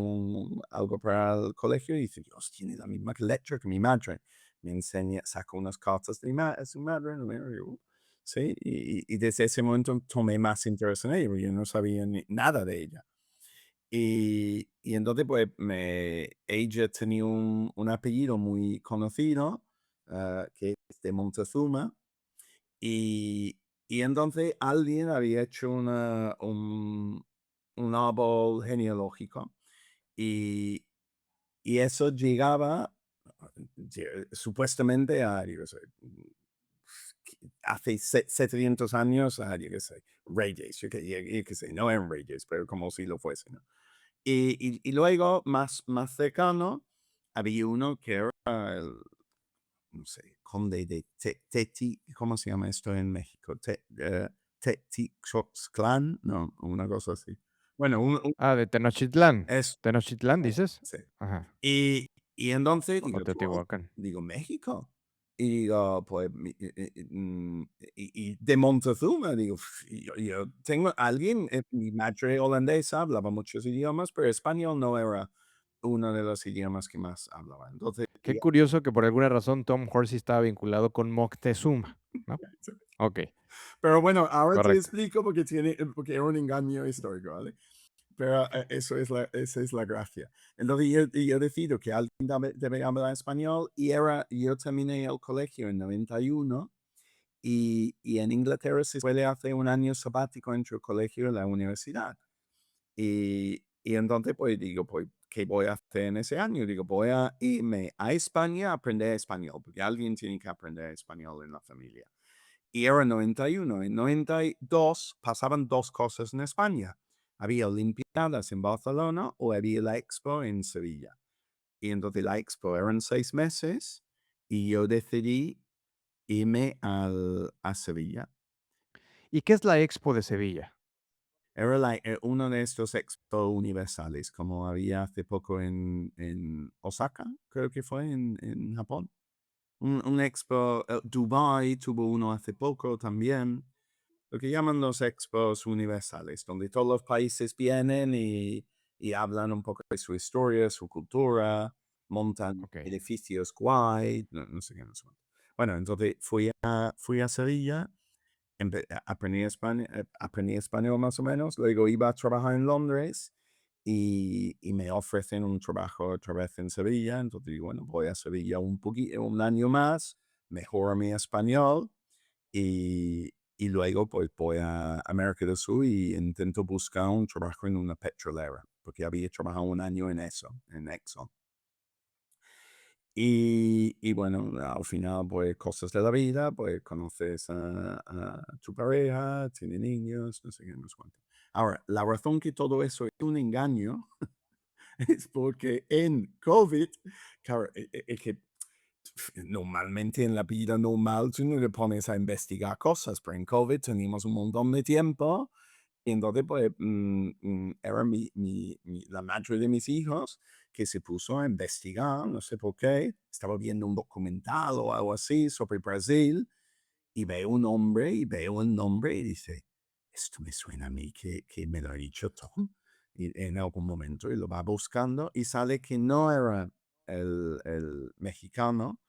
Speaker 2: algo para el colegio, dice, Dios, tiene la misma letra que mi madre. Me enseña, saca unas cartas de su madre, ¿no? Y yo, sí, y desde ese momento tomé más interés en ella, porque yo no sabía nada de ella. Y entonces, pues, ella tenía un apellido muy conocido, que es de Montezuma, y, y entonces alguien había hecho un árbol genealógico y, y eso llegaba supuestamente a, yo qué sé, hace 700 años a, yo qué sé, reyes, yo qué sé, no eran reyes, pero como si lo fuesen, ¿no? Y luego, más cercano, había uno que era el, no sé, conde de ¿cómo se llama esto en México? Teticoxtlán, no, una cosa así. Bueno,
Speaker 3: Ah, de Tenochtitlán.
Speaker 2: es,
Speaker 3: ¿Tenochtitlán dices?
Speaker 2: sí.
Speaker 3: Ajá,
Speaker 2: Y entonces
Speaker 3: o
Speaker 2: digo,
Speaker 3: Teotihuacán.
Speaker 2: digo, México. Y digo, pues, y de Montezuma, digo, yo tengo alguien, mi madre holandesa hablaba muchos idiomas, pero español no era uno de los idiomas que más hablaba. Entonces,
Speaker 3: Qué curioso que por alguna razón Tom Horsey estaba vinculado con Moctezuma, ¿no? Okey,
Speaker 2: pero bueno, ahora te
Speaker 3: correcto.
Speaker 2: explico porque era un engaño histórico, ¿vale? Pero esa es la gracia. Entonces yo decido que alguien debe hablar español yo terminé el colegio en 91 y en Inglaterra se suele hacer un año sabático entre el colegio y la universidad. Y entonces pues digo, pues, ¿qué voy a hacer en ese año? Digo, voy a irme a España a aprender español, porque alguien tiene que aprender español en la familia. Y era 91. En 92 pasaban dos cosas en España. Había Olimpiadas en Barcelona o había la Expo en Sevilla. Y entonces la Expo eran 6 meses y yo decidí irme a Sevilla.
Speaker 3: ¿Y qué es la Expo de Sevilla?
Speaker 2: Era uno de estos expo universales, como había hace poco en Osaka, creo que fue en Japón. Un expo, Dubai tuvo uno hace poco también. Lo que llaman los expos universales, donde todos los países vienen y hablan un poco de su historia, su cultura, montan
Speaker 3: Okey.
Speaker 2: edificios guay, no sé qué, no sé cuánto. Bueno, entonces fui a Sevilla, aprendí español más o menos, luego iba a trabajar en Londres y me ofrecen un trabajo otra vez en Sevilla, entonces digo, bueno, voy a Sevilla un año más, mejoro mi español y luego pues voy a América del Sur y intento buscar un trabajo en una petrolera, porque había trabajado un año en eso, en Exxon. Y bueno, al final, pues cosas de la vida, pues conoces a tu pareja, tiene niños, no sé qué, no sé cuánto. Ahora, la razón que todo eso es un engaño es porque en COVID, claro, es que normalmente en la vida normal tú no te pones a investigar cosas, pero en COVID teníamos un montón de tiempo y entonces pues era la madre de mis hijos que se puso a investigar, no sé por qué, estaba viendo un documental o algo así sobre Brasil y veo un hombre y veo el nombre y dice, esto me suena a mí que me lo ha dicho Tom y en algún momento y lo va buscando y sale que no era el mexicano,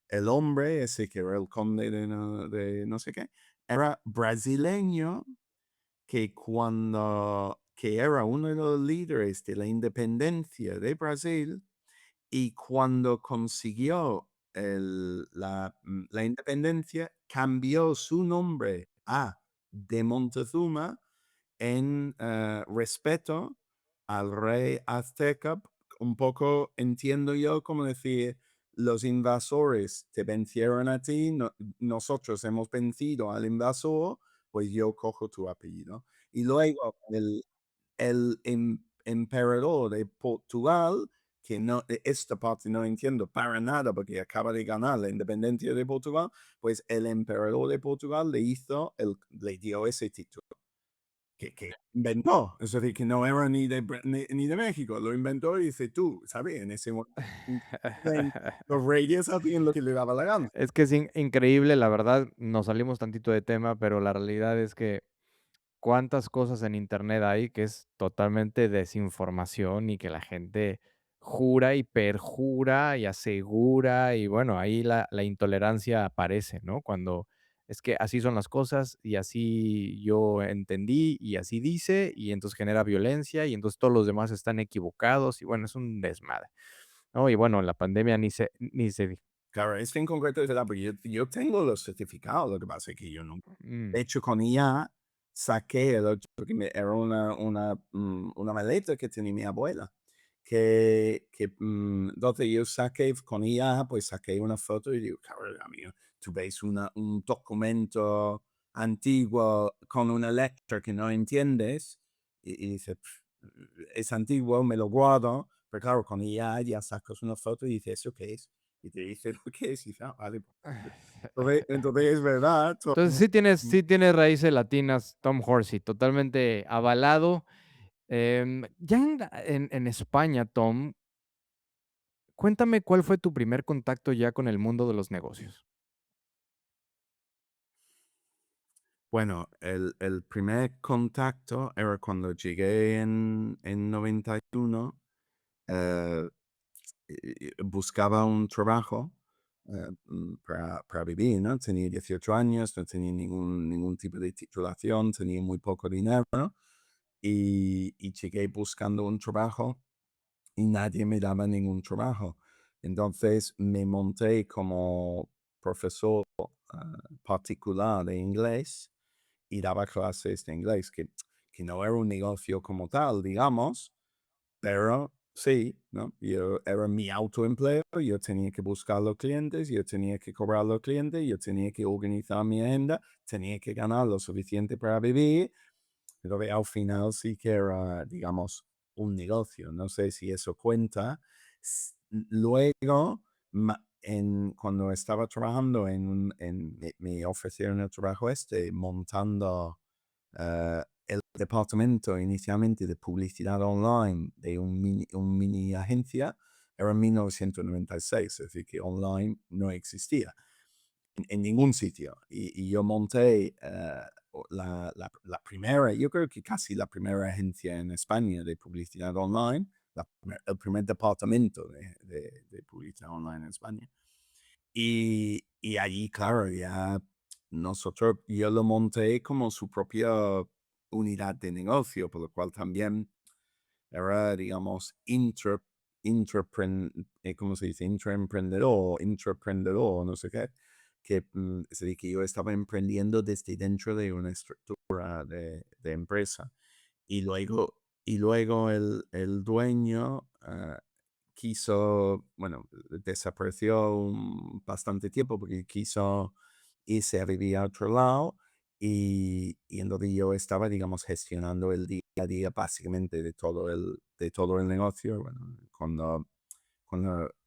Speaker 2: el hombre ese que era el conde de no sé qué, era brasileño que era uno de los líderes de la independencia de Brasil y cuando consiguió la independencia, cambió su nombre a de Montezuma en respeto al rey azteca, un poco entiendo yo como decir, los invasores te vencieron a ti, nosotros hemos vencido al invasor, pues yo cojo tu apellido. Y luego el emperador de Portugal, que no, esta parte no entiendo para nada porque acaba de ganar la independencia de Portugal, pues el emperador de Portugal le dio ese título que inventó, es decir, que no era ni de México, lo inventó y dice tú, ¿sabes? En ese momento, los reyes hacían lo que le daba la gana.
Speaker 3: Es que es increíble, la verdad, nos salimos tantito de tema, pero la realidad es que cuántas cosas en Internet hay que es totalmente desinformación y que la gente jura y perjura y asegura y bueno, ahí la intolerancia aparece, ¿no? Cuando es que así son las cosas y así yo entendí y así dice y entonces genera violencia y entonces todos los demás están equivocados y bueno, es un desmadre, ¿no? Y bueno, la pandemia ni se diga.
Speaker 2: Claro, este en concreto es verdad, porque yo tengo los certificados, lo que pasa es que yo no.
Speaker 3: Mm.
Speaker 2: De hecho, con IA saqué el otro, porque era una maleta que tenía mi abuela, entonces yo saqué con IA, pues saqué una foto y digo, cabrón, amigo, tú ves un documento antiguo con una letra que no entiendes y dices, es antiguo, me lo guardo, pero claro, con IA ya sacas una foto y dices, ¿eso qué es? Y te dice lo que es y dices, ah, vale. Entonces es verdad.
Speaker 3: Entonces sí tienes raíces latinas, Tom Horsey, totalmente avalado. Ya en España, Tom, cuéntame cuál fue tu primer contacto ya con el mundo de los negocios.
Speaker 2: Bueno, el primer contacto era cuando llegué en 91, eh, buscaba un trabajo para vivir, ¿no? Tenía 18 años, no tenía ningún tipo de titulación, tenía muy poco dinero, ¿no? Y llegué buscando un trabajo y nadie me daba ningún trabajo. Entonces me monté como profesor particular de inglés y daba clases de inglés, que no era un negocio como tal, digamos, pero sí, ¿no? Yo era mi autoempleo, yo tenía que buscar los clientes, yo tenía que cobrar a los clientes, yo tenía que organizar mi agenda, tenía que ganar lo suficiente para vivir, pero al final sí que era, digamos, un negocio. No sé si eso cuenta. Luego, cuando estaba trabajando me ofrecieron el trabajo montando el departamento inicialmente de publicidad online de un mini agencia, era en 1996, es decir, que online no existía en ningún sitio. Y yo monté la primera, yo creo que casi la primera agencia en España de publicidad online, el primer departamento de publicidad online en España. Y allí, claro, ya yo lo monté como su propia unidad de negocio, por lo cual también era, digamos, ¿cómo se dice? Intraemprendedor, no sé qué, que es decir, que yo estaba emprendiendo desde dentro de una estructura de empresa. Y luego el dueño quiso, bueno, desapareció bastante tiempo porque quiso irse a vivir a otro lado y entonces yo estaba, digamos, gestionando el día a día básicamente de todo el negocio. Bueno, cuando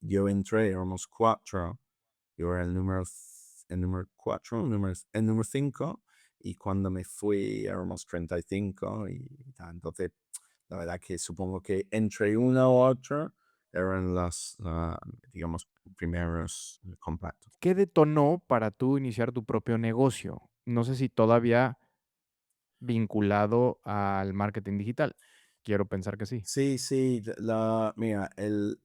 Speaker 2: yo entré éramos cuatro, yo era el número cuatro, el número cinco, y cuando me fui éramos 35 y tal. Entonces, la verdad que supongo que entre una u otra eran digamos, primeros contactos.
Speaker 3: ¿Qué detonó para tú iniciar tu propio negocio? No sé si todavía vinculado al marketing digital. Quiero pensar que sí.
Speaker 2: Sí, sí, mira, el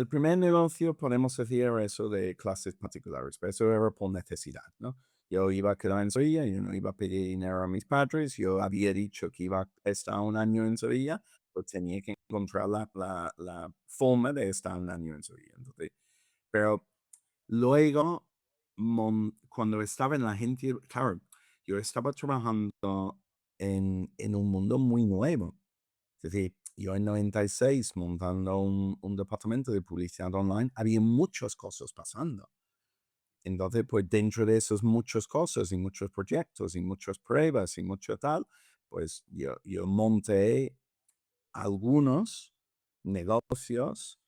Speaker 2: primer negocio podemos decir era eso de clases particulares, pero eso era por necesidad, ¿no? Yo iba a quedar en Sevilla, yo no iba a pedir dinero a mis padres, yo había dicho que iba a estar un año en Sevilla, pues tenía que encontrar la forma de estar un año en Sevilla. Entonces, pero luego, cuando estaba en la agencia, claro, yo estaba trabajando en un mundo muy nuevo. Es decir, yo en 96 montando un departamento de publicidad online, había muchas cosas pasando. Entonces, pues dentro de esas muchas cosas y muchos proyectos y muchas pruebas y mucho tal, pues yo monté algunos negocios,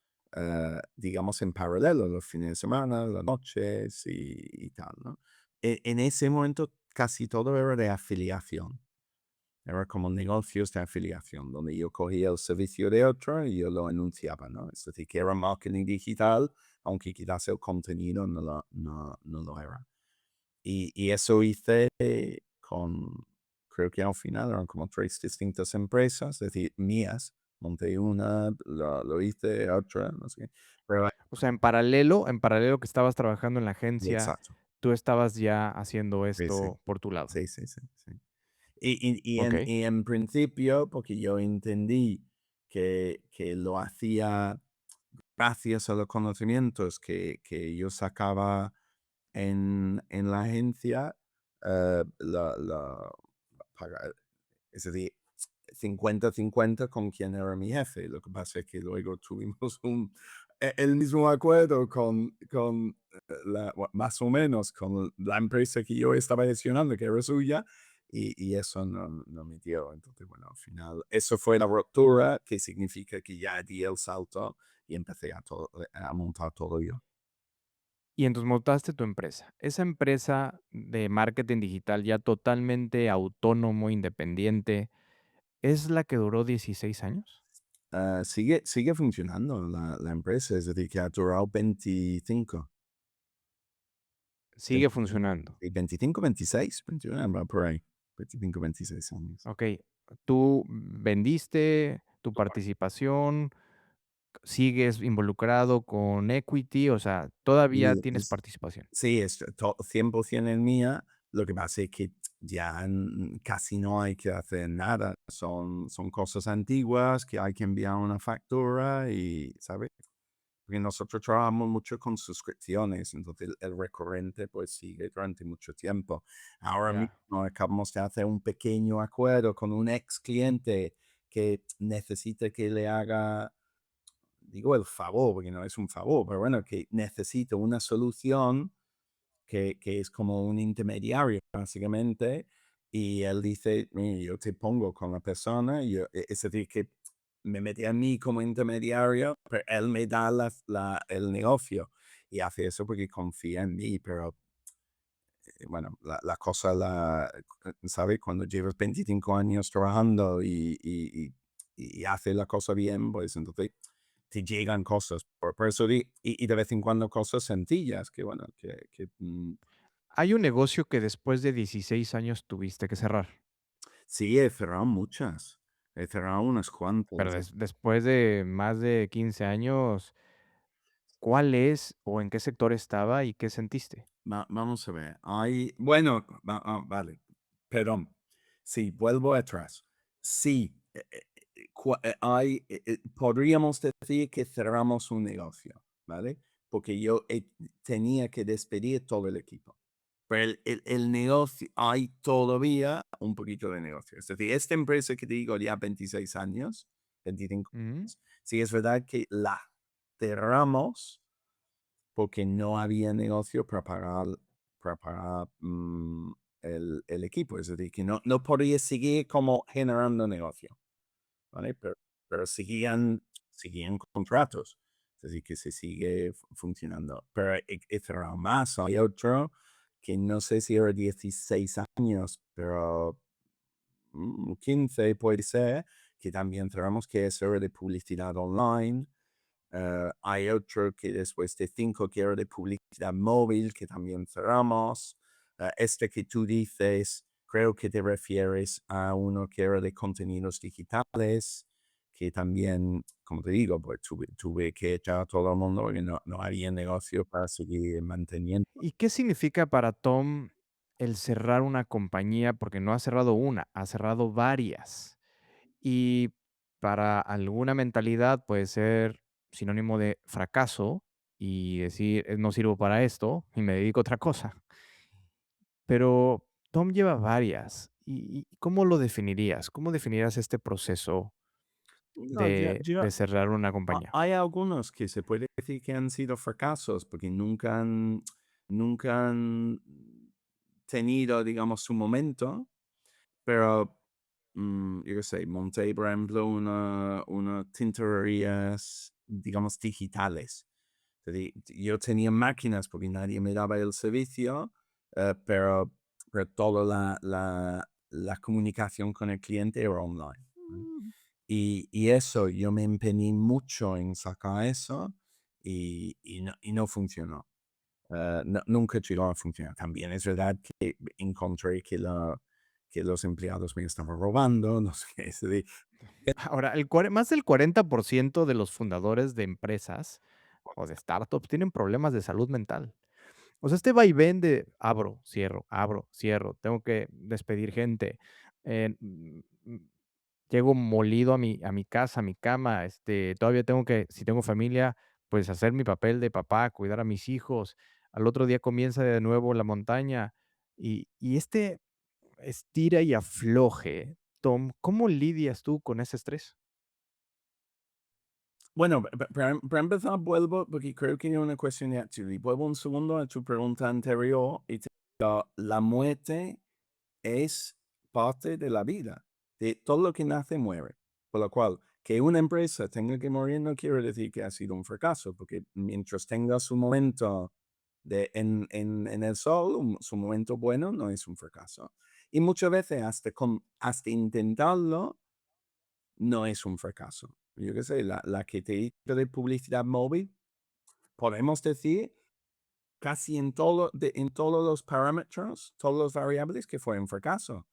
Speaker 2: digamos, en paralelo, los fines de semana, las noches y tal, ¿no? En ese momento casi todo era de afiliación. Era como negocios de afiliación, donde yo cogía el servicio de otro y yo lo anunciaba, ¿no? Es decir, que era marketing digital, aunque quizás el contenido no lo era. Y eso hice creo que al final eran como tres distintas empresas, es decir, mías. Monté una, lo hice otra, no sé qué. Pero,
Speaker 3: O sea, en paralelo que estabas trabajando en la agencia,
Speaker 2: exacto.
Speaker 3: tú estabas ya haciendo
Speaker 2: Sí, sí.
Speaker 3: esto por tu lado.
Speaker 2: Sí, sí, sí, sí.
Speaker 3: Okey.
Speaker 2: Y en principio, porque yo entendí que lo hacía gracias a los conocimientos que yo sacaba en la agencia, es decir, 50-50 con quien era mi jefe. Lo que pasa es que luego tuvimos el mismo acuerdo más o menos con la empresa que yo estaba gestionando, que era suya, y eso no me dio. Entonces, bueno, al final, eso fue la ruptura, que significa que ya di el salto y empecé a montar todo yo.
Speaker 3: Y entonces montaste tu empresa. Esa empresa de marketing digital ya totalmente autónomo, independiente, ¿es la que duró 16 años?
Speaker 2: Sigue funcionando la empresa, es decir, que ha durado 25,
Speaker 3: Sigue funcionando.
Speaker 2: 25, 26, 21, va por ahí, 25, 26 años.
Speaker 3: Okey. Tú vendiste tu participación, sigues involucrado con equity, o sea, todavía
Speaker 2: Y
Speaker 3: tienes participación.
Speaker 2: sí, es 100% en mía. Lo que pasa es que ya casi no hay que hacer nada. Son cosas antiguas que hay que enviar una factura y, ¿sabes? Porque nosotros trabajamos mucho con suscripciones, entonces el recurrente pues sigue durante mucho tiempo. Ahora
Speaker 3: Ya.
Speaker 2: mismo acabamos de hacer un pequeño acuerdo con un ex cliente que necesita que le haga, digo el favor, porque no es un favor, pero bueno, que necesita una solución que es como un intermediario, básicamente, y él dice: "Mira, yo te pongo con la persona", es decir, que me metí a mí como intermediario, pero él me da el negocio. y hace eso porque confía en mí, pero bueno, la cosa, ¿sabes? Cuando llevas 25 años trabajando y haces la cosa bien, pues entonces te llegan cosas. Por eso, y de vez en cuando cosas sencillas, que bueno,
Speaker 3: Hay un negocio que después de 16 años tuviste que cerrar,
Speaker 2: sí, he cerrado muchas, he cerrado unas
Speaker 3: pero
Speaker 2: cuantas.
Speaker 3: después de más de 15 años, ¿cuál es o en qué sector estaba y qué sentiste?
Speaker 2: Vamos a ver. Bueno, vale, perdón. Sí, vuelvo atrás. Sí, podríamos decir que cerramos un negocio, ¿vale? Porque yo tenía que despedir todo el equipo. Pero el negocio, hay todavía un poquito de negocio. Es decir, esta empresa que te digo ya 26 años, 25
Speaker 3: Ujú.
Speaker 2: años, sí es verdad que la cerramos porque no había negocio para pagar el equipo. Es decir, que no podía seguir como generando negocio, ¿vale? Pero seguían contratos. Es decir, que se sigue funcionando. Pero he cerrado más. Hay otro que no sé si era 16 años, pero 15 puede ser, que también cerramos, que es era de publicidad online. Hay otro que después de 5 que era de publicidad móvil, que también cerramos. Este que tú dices, creo que te refieres a uno que era de contenidos digitales, que también, como te digo, pues tuve que echar a todo el mundo porque no había negocio para seguir manteniendo.
Speaker 3: ¿Y qué significa para Tom el cerrar una compañía? Porque no ha cerrado una, ha cerrado varias. Y para alguna mentalidad puede ser sinónimo de fracaso y decir, no sirvo para esto y me dedico a otra cosa. Pero Tom lleva varias. ¿Y cómo lo definirías? ¿Cómo definirías este proceso
Speaker 2: No,
Speaker 3: de cerrar una compañía?
Speaker 2: hay algunos que se puede decir que han sido fracasos porque nunca han tenido, digamos, su momento, pero yo qué sé, monté, por ejemplo, una tintorerías, digamos, digitales. Es decir, yo tenía máquinas porque nadie me daba el servicio, pero toda la comunicación con el cliente era online. ¿Vale? Y eso, yo me empeñé mucho en sacar eso y no funcionó. Nunca llegó a funcionar. También es verdad que encontré que los empleados me estaban robando, no sé, es decir,
Speaker 3: Ahora, más del 40% de los fundadores de empresas o de startups tienen problemas de salud mental. O sea, este vaivén de abro, cierro, tengo que despedir gente, llego molido a mi casa, a mi cama, todavía tengo que, si tengo familia, pues hacer mi papel de papá, cuidar a mis hijos. Al otro día comienza de nuevo la montaña y este estira y afloje, Tom, ¿cómo lidias tú con ese estrés?
Speaker 2: bueno, para empezar, vuelvo, porque creo que hay una cuestión de actitud. Vuelvo un segundo a tu pregunta anterior y te digo, la muerte es parte de la vida. De todo lo que nace muere. Por lo cual, que una empresa tenga que morir no quiere decir que ha sido un fracaso, porque mientras tenga su momento en el sol, su momento bueno, no es un fracaso. Y muchas veces hasta intentarlo no es un fracaso. Yo qué sé, la que te hice de publicidad móvil, podemos decir casi en todos los parámetros, todos los variables que fue un fracaso.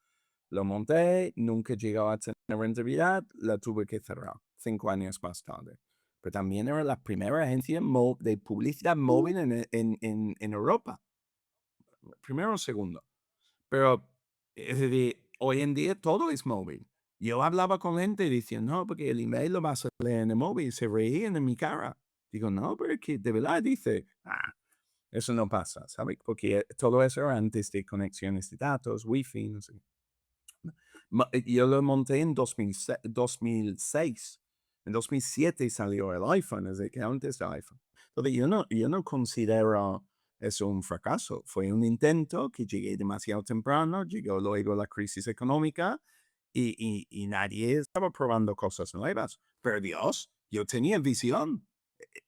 Speaker 2: Lo monté, nunca llegó a tener rentabilidad, la tuve que cerrar 5 años más tarde. Pero también era la primera agencia de publicidad móvil en Europa, primero o segundo. Pero, es decir, hoy en día todo es móvil. Yo hablaba con gente diciendo, no, porque el email lo vas a leer en el móvil, se reían en mi cara. Digo, no, pero es que de verdad dice, eso no pasa, ¿sabes? Porque todo eso era antes de conexiones de datos, wifi, no sé. Yo lo monté en 2006. En 2007 salió el iPhone, es decir, que antes del iPhone. Entonces, yo no considero eso un fracaso. Fue un intento que llegué demasiado temprano, llegó luego la crisis económica y nadie estaba probando cosas nuevas. Pero Dios, yo tenía visión.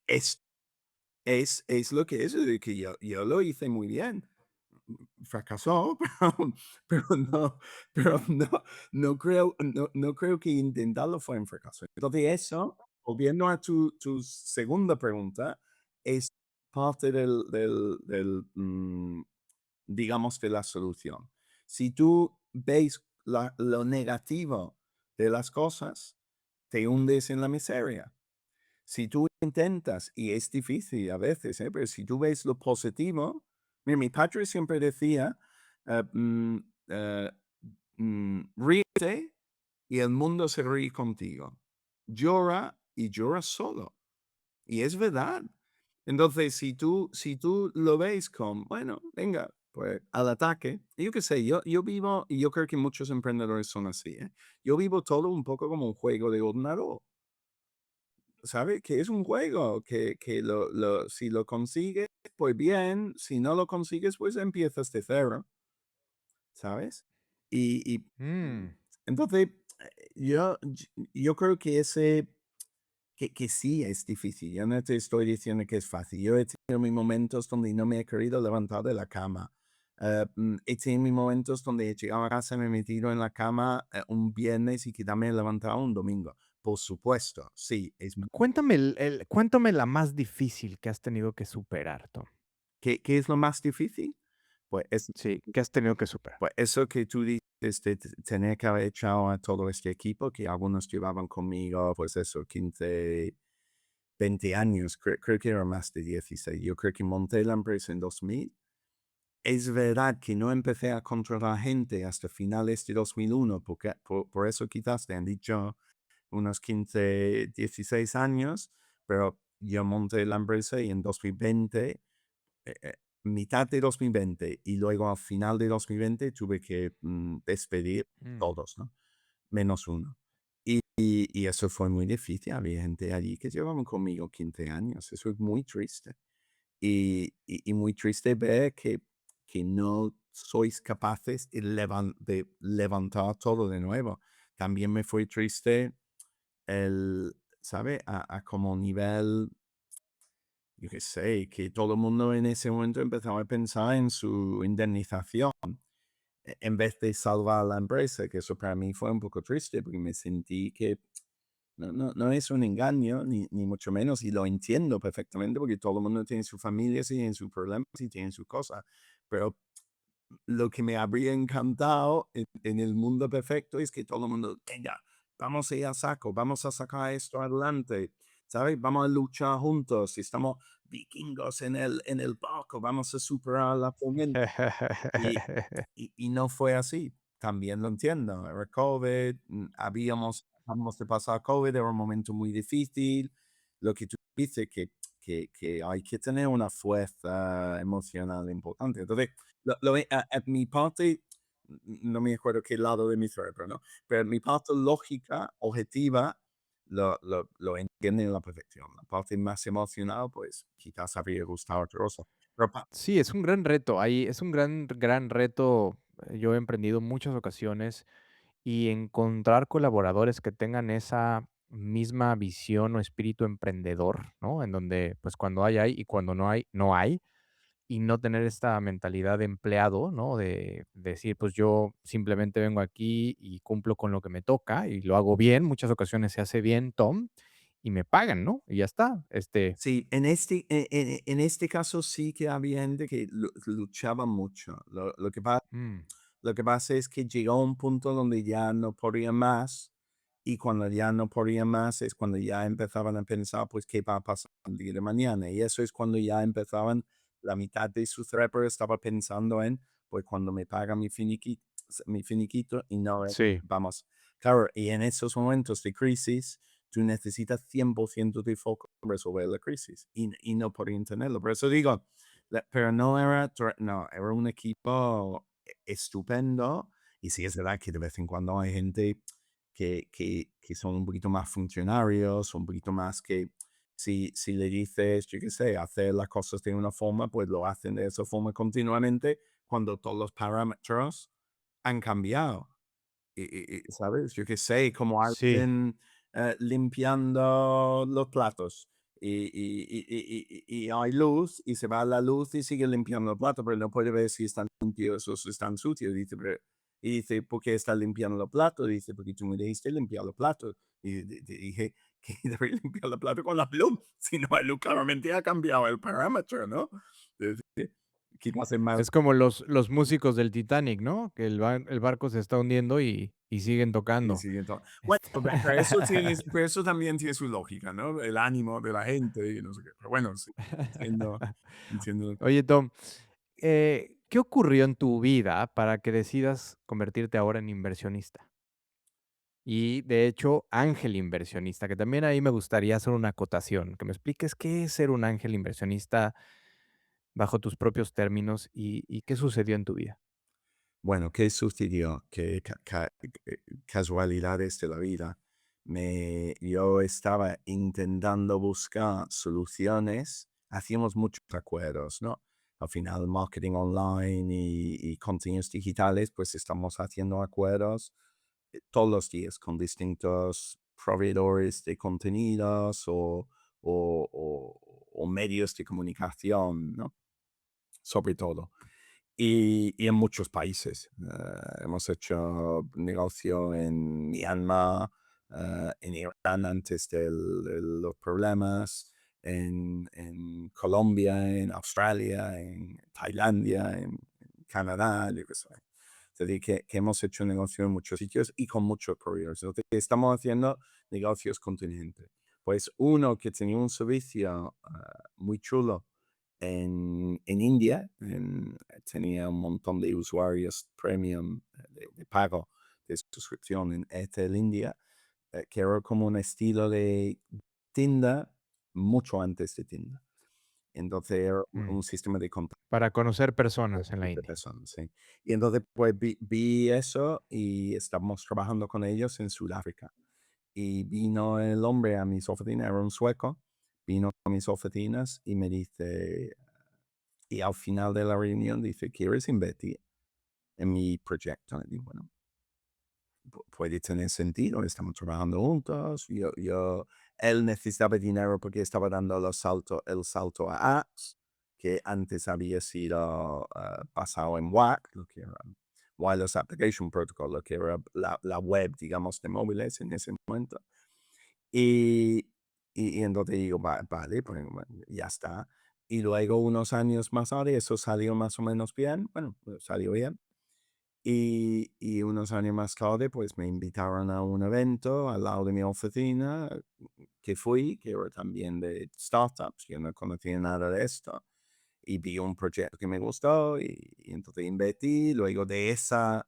Speaker 2: Es es lo que es, de que yo lo hice muy bien. Fracasó, pero no, pero no creo que intentarlo fue un fracaso. Entonces eso, volviendo a tu segunda pregunta, es parte digamos, de la solución. Si tú ves lo negativo de las cosas, te hundes en la miseria. Si tú intentas, y es difícil a veces, pero si tú ves lo positivo, mira, mi padre siempre decía, eh, mm, eh, ríete y el mundo se ríe contigo. Llora y llora solo. Y es verdad. Entonces, si tú lo ves con, bueno, venga, pues al ataque. Yo qué sé, yo vivo, y yo creo que muchos emprendedores son así, ¿eh? Yo vivo todo un poco como un juego de ordenador. ¿Sabe? Que es un juego, que si lo consigues, pues bien, si no lo consigues, pues empiezas de cero, ¿sabes? Y
Speaker 3: Mm,
Speaker 2: entonces, yo creo que que sí es difícil. Yo no te estoy diciendo que es fácil. Yo he tenido mis momentos donde no me he querido levantar de la cama. He tenido mis momentos donde he llegado a casa, me he metido en la cama un viernes y que me he levantado un domingo. Por supuesto, sí,
Speaker 3: cuéntame cuéntame la más difícil que has tenido que superar, Tom.
Speaker 2: ¿qué es lo más difícil? Pues,
Speaker 3: Sí, ¿qué has tenido que superar?
Speaker 2: pues eso que tú dices de tener que haber echado a todo este equipo, que algunos llevaban conmigo, pues eso, 15, 20 años, creo que era más de 16. Yo creo que monté la empresa en 2000. Es verdad que no empecé a contratar gente hasta finales de 2001, porque por eso quizás te han dicho unos 15, 16 años, pero yo monté la empresa y en 2020, mitad de 2020 y luego al final de 2020 tuve que despedir
Speaker 3: Mm.
Speaker 2: todos, ¿no? Menos uno. Y eso fue muy difícil. Había gente allí que llevaban conmigo 15 años. Eso es muy triste. Y muy triste ver que no sois capaces de levantar todo de nuevo. También me fue triste el, ¿sabe? A como nivel, yo qué sé, que todo el mundo en ese momento empezaba a pensar en su indemnización en vez de salvar la empresa, que eso para mí fue un poco triste porque me sentí que no es un engaño, ni mucho menos, y lo entiendo perfectamente porque todo el mundo tiene su familia, sí, tiene sus problemas y tiene sus cosas, pero lo que me habría encantado en el mundo perfecto es que todo el mundo, venga, vamos a ir a saco, vamos a sacar esto adelante, ¿sabes? Vamos a luchar juntos, si estamos vikingos en el barco, vamos a superar la tormenta. Y, y no fue así. También lo entiendo. Era COVID, acabamos de pasar COVID, era un momento muy difícil. Lo que tú dices que hay que tener una fuerza emocional importante. Entonces, a mi parte, no me acuerdo qué lado de mi cerebro, ¿no? Pero mi parte lógica, objetiva, lo entiende a la perfección. La parte más emocional, pues quizás habría gustado otra cosa. Pero
Speaker 3: Sí, es un gran reto. Ahí es un gran reto. Yo he emprendido muchas ocasiones y encontrar colaboradores que tengan esa misma visión o espíritu emprendedor, ¿no? En donde, pues, cuando hay y cuando no hay, no hay. Y no tener esta mentalidad de empleado, ¿no? De decir, pues yo simplemente vengo aquí y cumplo con lo que me toca y lo hago bien. Muchas ocasiones se hace bien, Tom, y me pagan, ¿no? Y ya está.
Speaker 2: sí, en este caso sí que había gente que luchaba mucho.
Speaker 3: Mm,
Speaker 2: Lo que pasa es que llegó a un punto donde ya no podía más, y cuando ya no podía más es cuando ya empezaban a pensar, pues, ¿qué va a pasar el día de mañana? Y eso es cuando ya empezaban, la mitad de su cerebro estaba pensando en, pues, cuando me paga mi finiquito y no,
Speaker 3: sí,
Speaker 2: vamos. Claro, y en esos momentos de crisis, tú necesitas 100% de foco en resolver la crisis y no podían tenerlo. Por eso digo, pero no era, no, era un equipo estupendo. Y sí es verdad que de vez en cuando hay gente que son un poquito más funcionarios, un poquito más que si le dices, yo qué sé, hacer las cosas de una forma, pues lo hacen de esa forma continuamente cuando todos los parámetros han cambiado. ¿Sabes? Yo qué sé, como
Speaker 3: sí.
Speaker 2: alguien limpiando los platos. y hay luz y se va la luz y sigue limpiando el plato, pero no puede ver si están limpios o si están sucios. Dice, y dice, ¿por qué está limpiando los platos? Dice, porque tú me dijiste limpiar los platos. Y dije que debería limpiar los platos con la luz. Si no hay luz, claramente ha cambiado el parámetro, ¿no? Entonces, quizás es más.
Speaker 3: Es como los músicos del Titanic, ¿no? Que el barco se está hundiendo y siguen
Speaker 2: Y
Speaker 3: tocando.
Speaker 2: sí, entonces, bueno,
Speaker 3: Este
Speaker 2: pero eso tiene, pero eso también tiene su lógica, ¿no? El ánimo de la gente y no sé qué. Pero bueno, sí, entiendo, entiendo.
Speaker 3: Oye, Tom, ¿qué ocurrió en tu vida para que decidas convertirte ahora en inversionista? Y de hecho, ángel inversionista, que también ahí me gustaría hacer una acotación, que me expliques qué es ser un ángel inversionista bajo tus propios términos y qué sucedió en tu vida.
Speaker 2: Bueno, ¿qué sucedió? Que casualidades de la vida. Yo estaba intentando buscar soluciones, hacíamos muchos acuerdos, ¿no? Al final, marketing online y contenidos digitales, pues estamos haciendo acuerdos todos los días con distintos proveedores de contenidos o medios de comunicación, ¿no? Sobre todo. Y en muchos países. Hemos hecho negocio en Myanmar, en Irán antes de los problemas, en Colombia, en Australia, en Tailandia, en Canadá, yo qué sé. Es decir, que hemos hecho negocio en muchos sitios y con muchos proveedores. Entonces, estamos haciendo negocios continentes. Pues uno que tenía un servicio muy chulo en India, tenía un montón de usuarios premium de pago de suscripción en Airtel India, que era como un estilo de tienda mucho antes de tienda. Entonces era
Speaker 3: Mm,
Speaker 2: un sistema de
Speaker 3: para conocer personas en la
Speaker 2: de
Speaker 3: India.
Speaker 2: personas, sí. Y entonces pues vi eso y estamos trabajando con ellos en Sudáfrica. Y vino el hombre a mis oficinas, era un sueco, vino a mis oficinas y me dice, y al final de la reunión dice, ¿quieres invertir en mi proyecto? Y digo, bueno, puede tener sentido, estamos trabajando juntos. Él necesitaba dinero porque estaba dando el salto a apps, que antes había sido basado en WAC, lo que era Wireless Application Protocol, lo que era la web, digamos, de móviles en ese momento. Y, y entonces digo, vale, pues bueno, ya está. Y luego unos años más tarde, eso salió más o menos bien, bueno, pues, salió bien. Y unos años más tarde, pues me invitaron a un evento al lado de mi oficina, que fui, que era también de startups, yo no conocía nada de esto, y vi un proyecto que me gustó y entonces invertí, luego de esa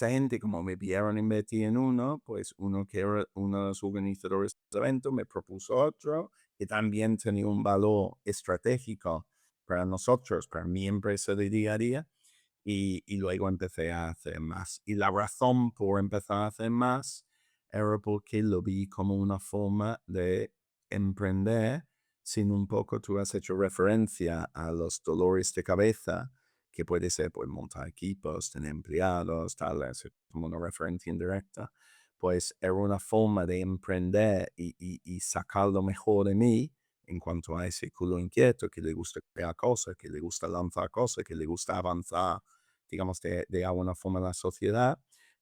Speaker 2: gente, como me vieron invertir en uno, pues uno que era uno de los organizadores del evento me propuso otro, que también tenía un valor estratégico para nosotros, para mi empresa de día a día y luego empecé a hacer más. Y la razón por empezar a hacer más era porque lo vi como una forma de emprender sin un poco, tú has hecho referencia a los dolores de cabeza, que puede ser pues montar equipos, tener empleados, tal, es como una referencia indirecta, pues era una forma de emprender y sacar lo mejor de mí en cuanto a ese culo inquieto que le gusta crear cosas, que le gusta lanzar cosas, que le gusta avanzar, digamos, de alguna forma en la sociedad,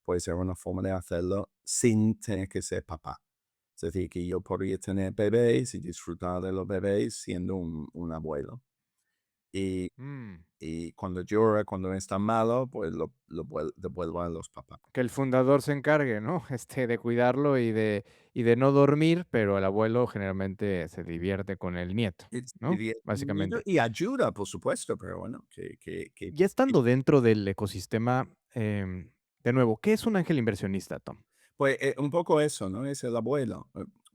Speaker 2: pues era una forma de hacerlo sin tener que ser papá. Es decir, que yo podría tener bebés y disfrutar de los bebés siendo un abuelo. Y,
Speaker 3: Mm,
Speaker 2: y cuando llora, cuando está malo, pues devuelvo a los papás.
Speaker 3: que el fundador se encargue, ¿no? De cuidarlo y de no dormir, pero el abuelo generalmente se divierte con el nieto, ¿no? Básicamente.
Speaker 2: Y ayuda, por supuesto, pero bueno,
Speaker 3: Ya estando dentro del ecosistema, de nuevo, ¿qué es un ángel inversionista, Tom?
Speaker 2: pues un poco eso, ¿no? Es el abuelo,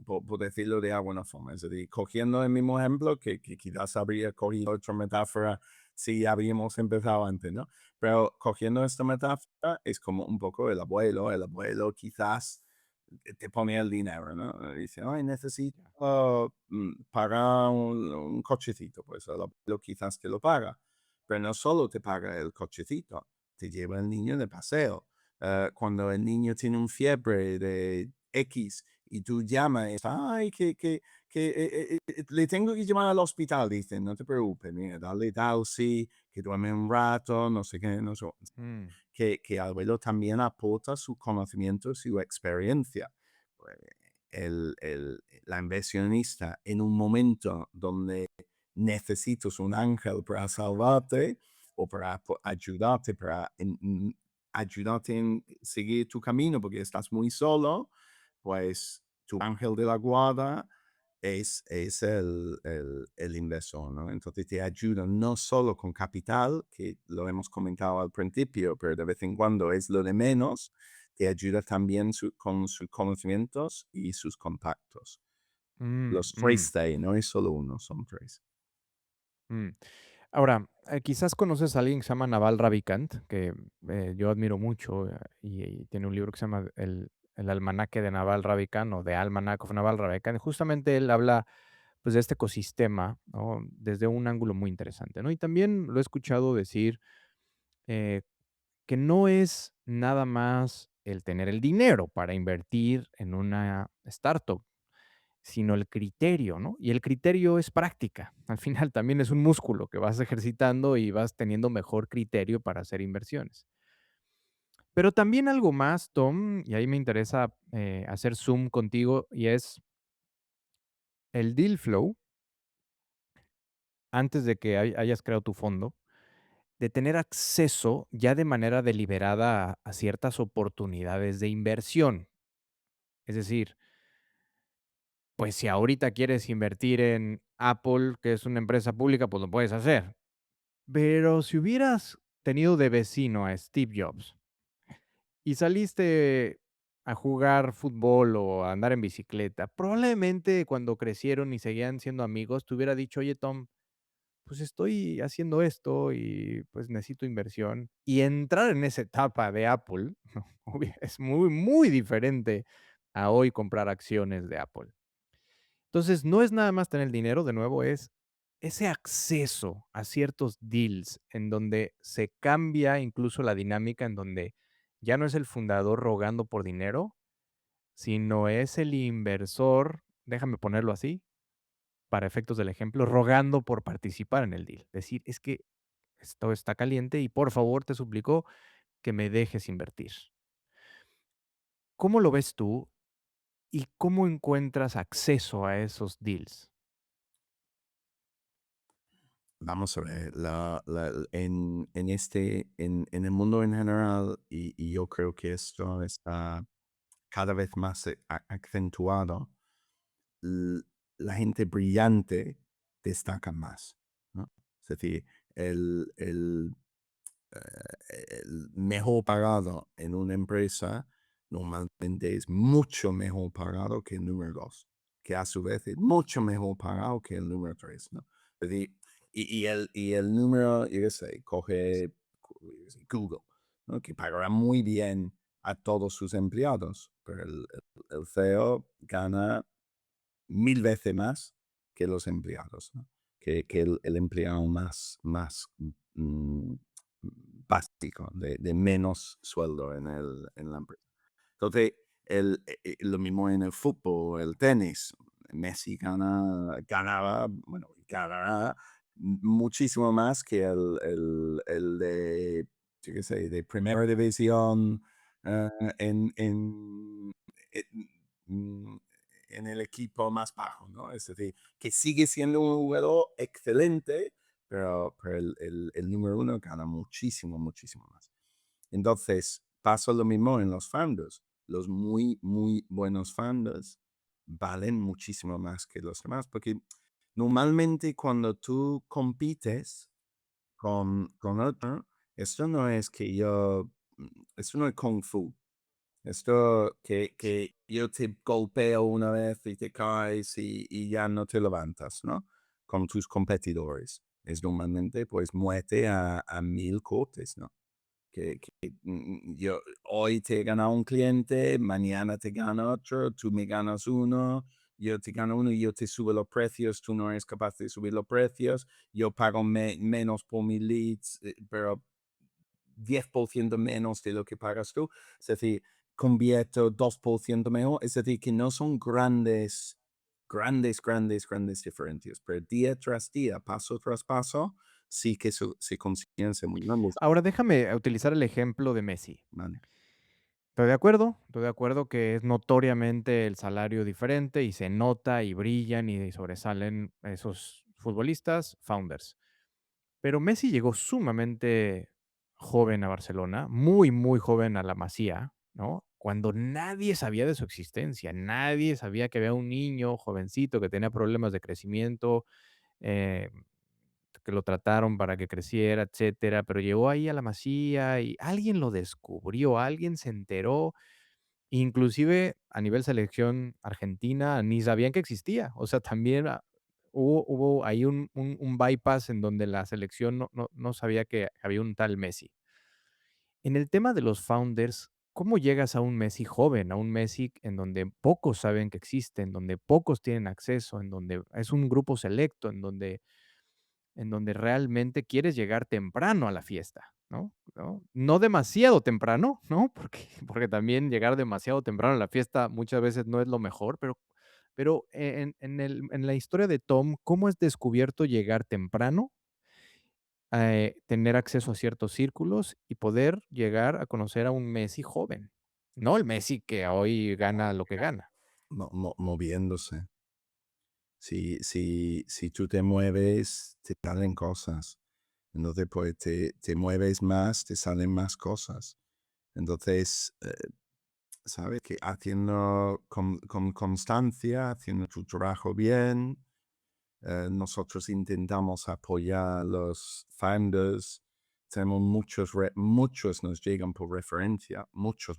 Speaker 2: por decirlo de alguna forma. Es decir, cogiendo el mismo ejemplo, que quizás habría cogido otra metáfora si habíamos empezado antes, ¿no? Pero cogiendo esta metáfora, es como un poco el abuelo. El abuelo quizás te pone el dinero, ¿no? Dice, ay, necesito pagar un cochecito. Pues el abuelo quizás te lo paga. Pero no solo te paga el cochecito, te lleva el niño de paseo cuando el niño tiene un fiebre de X y tú llamas, ay, le tengo que llamar al hospital, dicen, no te preocupes, mira, dale Dalsy, que duerme un rato, no sé qué, no sé,
Speaker 3: Mm,
Speaker 2: que Abuelo también aporta su conocimiento, su experiencia. Pues, la inversionista en un momento donde necesitas un ángel para salvarte o para ayudarte, ayudarte en seguir tu camino porque estás muy solo, pues tu ángel de la guarda es el inversor, ¿no? Entonces te ayuda no solo con capital, que lo hemos comentado al principio, pero de vez en cuando es lo de menos, te ayuda también con sus conocimientos y sus contactos.
Speaker 3: mm,
Speaker 2: Los
Speaker 3: mm,
Speaker 2: tres de no es solo uno, son tres.
Speaker 3: mm. Ahora, quizás conoces a alguien que se llama Naval Ravikant, que yo admiro mucho y tiene un libro que se llama El Almanaque de Naval Ravikant o The Almanac of Naval Ravikant. Justamente él habla pues, de este ecosistema, ¿no? Desde un ángulo muy interesante, ¿no? Y también lo he escuchado decir eh, que no es nada más el tener el dinero para invertir en una startup, sino el criterio, ¿no? Y el criterio es práctica. Al final también es un músculo que vas ejercitando y vas teniendo mejor criterio para hacer inversiones. Pero también algo más, Tom, y ahí me interesa hacer zoom contigo, y es el deal flow, antes de que hayas creado tu fondo, de tener acceso ya de manera deliberada a ciertas oportunidades de inversión. Es decir, pues si ahorita quieres invertir en Apple, que es una empresa pública, pues lo puedes hacer. Pero si hubieras tenido de vecino a Steve Jobs y saliste a jugar fútbol o a andar en bicicleta, probablemente cuando crecieron y seguían siendo amigos, te hubiera dicho, oye Tom, pues estoy haciendo esto y pues necesito inversión. Y entrar en esa etapa de Apple es muy, muy diferente a hoy comprar acciones de Apple. Entonces, no es nada más tener el dinero, de nuevo, es ese acceso a ciertos deals en donde se cambia incluso la dinámica, en donde ya no es el fundador rogando por dinero, sino es el inversor, déjame ponerlo así, para efectos del ejemplo, rogando por participar en el deal. Decir, es que esto está caliente y por favor te suplico que me dejes invertir. ¿Cómo lo ves tú y cómo encuentras acceso a esos deals?
Speaker 2: Vamos a ver, en el mundo en general, y yo creo que esto está cada vez más acentuado, l- la gente brillante destaca más, ¿no? Es decir, el, el, el mejor pagado en una empresa normalmente es mucho mejor pagado que el número dos, que a su vez es mucho mejor pagado que el número tres, ¿no? Es decir, y el número, yo qué sé, yo qué sé, Google, ¿no? Que pagará muy bien a todos sus empleados, pero el CEO gana 1000 veces más que los empleados, ¿no? Que el empleado más básico, de menos sueldo en la empresa. Entonces, lo mismo en el fútbol, el tenis. Messi ganaba, bueno, ganará muchísimo más que el de, yo qué sé, de primera división eh, en, en, en, mm, en el equipo más bajo, ¿no? Es decir, que sigue siendo un jugador excelente, pero el número uno gana muchísimo, muchísimo más. Entonces, pasa lo mismo en los founders. Los muy, muy buenos founders valen muchísimo más que los demás, porque normalmente cuando tú compites con otro, esto no es que esto no es kung fu. Esto que yo te golpeo una vez y te caes y ya no te levantas, ¿no? Con tus competidores. Es normalmente, pues, muerte a 1000 cortes, ¿no? Yo hoy te he ganado un cliente, mañana te gana otro, tú me ganas uno, yo te gano uno y yo te subo los precios, tú no eres capaz de subir los precios, yo pago menos por mis leads, pero 10% menos de lo que pagas tú. Es decir, convierto 2% mejor. Es decir, que no son grandes diferencias, pero día tras día, paso tras paso, sí que se consiguen ser muy grandes.
Speaker 3: Ahora déjame utilizar el ejemplo de Messi.
Speaker 2: Vale.
Speaker 3: Estoy de acuerdo que es notoriamente el salario diferente y se nota y brillan y sobresalen esos futbolistas, founders. Pero Messi llegó sumamente joven a Barcelona, muy, muy joven a la Masía, ¿no? Cuando nadie sabía de su existencia, nadie sabía que había un niño jovencito que tenía problemas de crecimiento, eh, que lo trataron para que creciera, etcétera, pero llegó ahí a la Masía y alguien lo descubrió, alguien se enteró. Inclusive a nivel selección argentina ni sabían que existía. O sea, también, hubo ahí un bypass en donde la selección no sabía que había un tal Messi. En el tema de los founders, ¿cómo llegas a un Messi joven, a un Messi en donde pocos saben que existe, en donde pocos tienen acceso, en donde es un grupo selecto, en donde realmente quieres llegar temprano a la fiesta, ¿no? No demasiado temprano, ¿no? Porque también llegar demasiado temprano a la fiesta muchas veces no es lo mejor, pero en la historia de Tom, ¿cómo es descubierto llegar temprano, tener acceso a ciertos círculos y poder llegar a conocer a un Messi joven? No el Messi que hoy gana lo que gana.
Speaker 2: Moviéndose. Si tú te mueves, te salen cosas. Entonces, pues te mueves más, te salen más cosas. Entonces, ¿sabes? Que haciendo con constancia, haciendo tu trabajo bien, nosotros intentamos apoyar a los founders. Tenemos muchos nos llegan por referencia, muchos.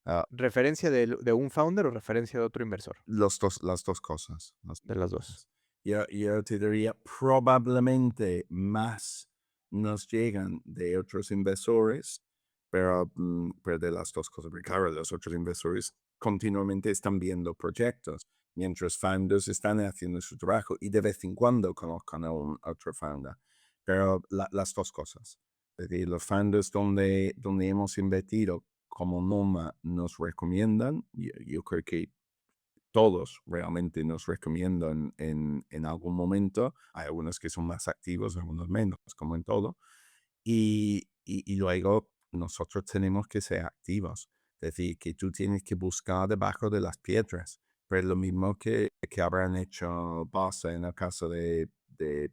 Speaker 2: ah,
Speaker 3: ¿Referencia de un founder o referencia de otro inversor?
Speaker 2: las dos cosas. Las
Speaker 3: De
Speaker 2: dos
Speaker 3: las dos.
Speaker 2: cosas. Yo te diría, probablemente más nos llegan de otros inversores, pero de las dos cosas, porque claro, los otros inversores continuamente están viendo proyectos, mientras founders están haciendo su trabajo y de vez en cuando conozcan a un otro founder. Pero las dos cosas. Es decir, los founders donde hemos invertido como Noma nos recomiendan, yo creo que todos realmente nos recomiendan en algún momento. Hay algunos que son más activos, algunos menos, como en todo. Y luego nosotros tenemos que ser activos. Es decir, que tú tienes que buscar debajo de las piedras. Pero es lo mismo que habrán hecho Barça en el caso de
Speaker 3: De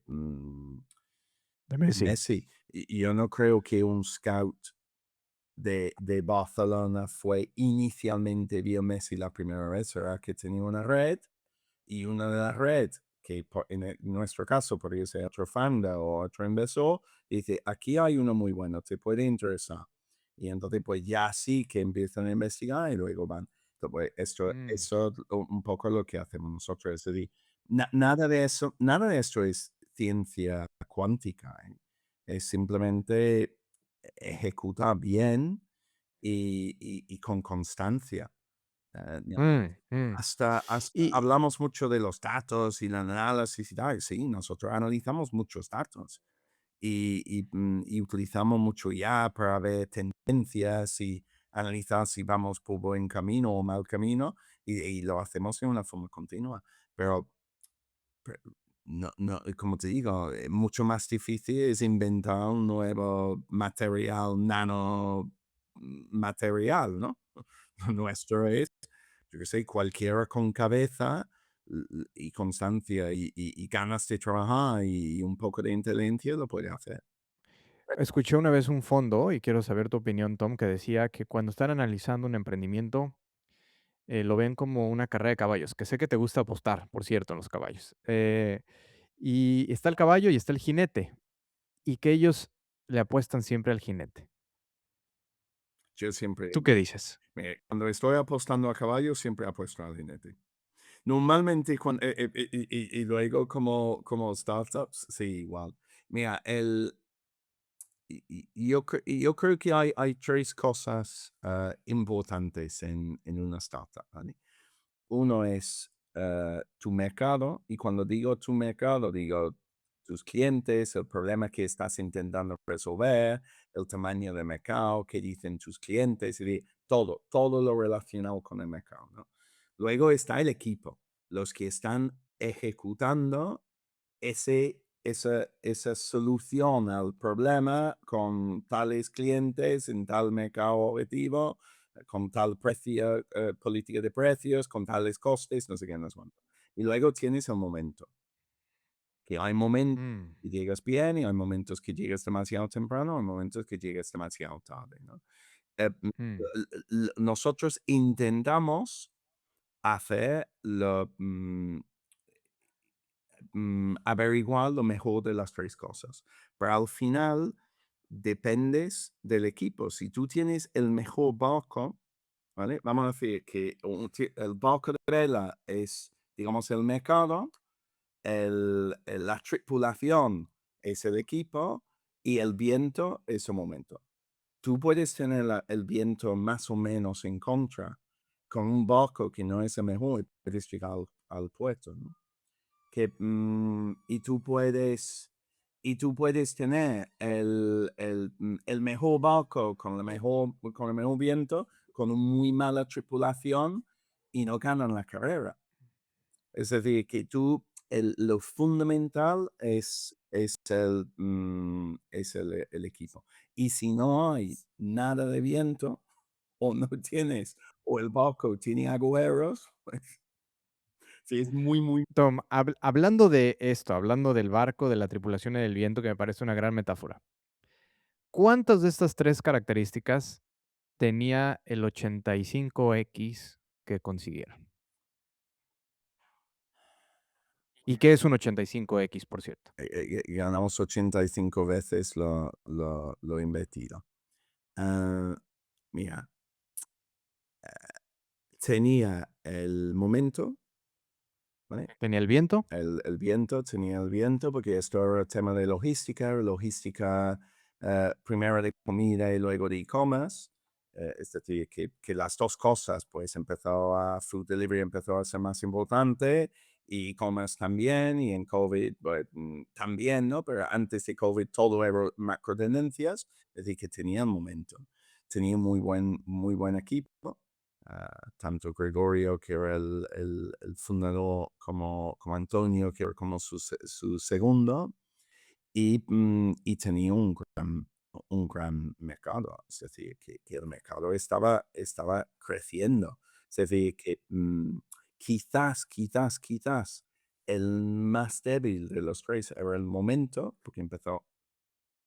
Speaker 3: Messi.
Speaker 2: Messi. Y yo no creo que un scout de Barcelona fue inicialmente vio Messi la primera vez, era que tenía una red y una de las redes, que en nuestro caso podría ser otro founder o otro inversor, dice, aquí hay uno muy bueno, te puede interesar. Y entonces pues ya sí que empiezan a investigar y luego van. Entonces, pues,
Speaker 3: Mm.
Speaker 2: eso es un poco lo que hacemos nosotros. Es decir, nada de esto es ciencia cuántica. ¿Eh? Es simplemente ejecutar bien y con constancia. Ya,
Speaker 3: Mm, mm.
Speaker 2: hasta
Speaker 3: Y
Speaker 2: hablamos mucho de los datos y el análisis y tal. Sí, nosotros analizamos muchos datos y utilizamos mucho ya para ver tendencias y analizar si vamos por buen camino o mal camino y lo hacemos en una forma continua. Pero pero no, como te digo, mucho más difícil es inventar un nuevo material, material, ¿no? Lo nuestro es, yo qué sé, cualquiera con cabeza y constancia y ganas de trabajar y un poco de inteligencia lo puede hacer.
Speaker 3: escuché una vez un fondo, y quiero saber tu opinión, Tom, que decía que cuando están analizando un emprendimiento, lo ven como una carrera de caballos, que sé que te gusta apostar, por cierto, en los caballos. Y está el caballo y está el jinete, y que ellos le apuestan siempre al jinete.
Speaker 2: Yo siempre,
Speaker 3: ¿Tú qué dices?
Speaker 2: cuando estoy apostando a caballo, siempre apuesto al jinete. Normalmente, y luego como startups, sí, igual. Mira, yo creo que hay tres cosas importantes en una startup, ¿vale? Uno es tu mercado, y cuando digo tu mercado, digo tus clientes, el problema que estás intentando resolver, el tamaño del mercado, qué dicen tus clientes, y todo lo relacionado con el mercado, ¿no? Luego está el equipo, los que están ejecutando esa solución al problema con tales clientes en tal mercado objetivo, con tal precio, política de precios, con tales costes, no sé qué, no sé cuánto. Y luego tienes el momento, que hay momentos
Speaker 3: Mm,
Speaker 2: que llegas bien y hay momentos que llegas demasiado temprano, hay momentos que llegas demasiado tarde, ¿no?
Speaker 3: mm.
Speaker 2: Nosotros intentamos hacer averiguar lo mejor de las tres cosas. Pero al final dependes del equipo. Si tú tienes el mejor barco, ¿vale? Vamos a decir que el barco de vela es, digamos, el mercado, la tripulación es el equipo y el viento es el momento. Tú puedes tener el viento más o menos en contra con un barco que no es el mejor y puedes llegar al puerto, ¿no? Y tú puedes tener el mejor barco con el mejor viento, con una muy mala tripulación y no ganan la carrera. Es decir, que lo fundamental es el equipo. Y si no hay nada de viento, o no tienes, o el barco tiene agujeros, pues sí, es muy, muy.
Speaker 3: Tom, hablando de esto, hablando del barco, de la tripulación y del viento, que me parece una gran metáfora. ¿Cuántas de estas 3 características tenía el 85X que consiguieron? ¿Y qué es un 85X, por cierto?
Speaker 2: Ganamos 85 veces lo invertido. Ah, mira, tenía el momento, ¿vale?
Speaker 3: ¿Tenía el viento?
Speaker 2: Tenía el viento, porque esto era tema de logística, primero de comida y luego de e-commerce. Es decir, que las dos cosas, pues food delivery empezó a ser más importante, y e-commerce también, y en COVID pues, también, ¿no? Pero antes de COVID todo era macro tendencias, es decir, que tenía el momento. Tenía muy buen equipo, tanto Gregorio, que era el fundador, como Antonio, que era como su segundo, y tenía un gran mercado. Es decir, que el mercado estaba creciendo. Es decir, que quizás el más débil de los tres era el momento, porque empezó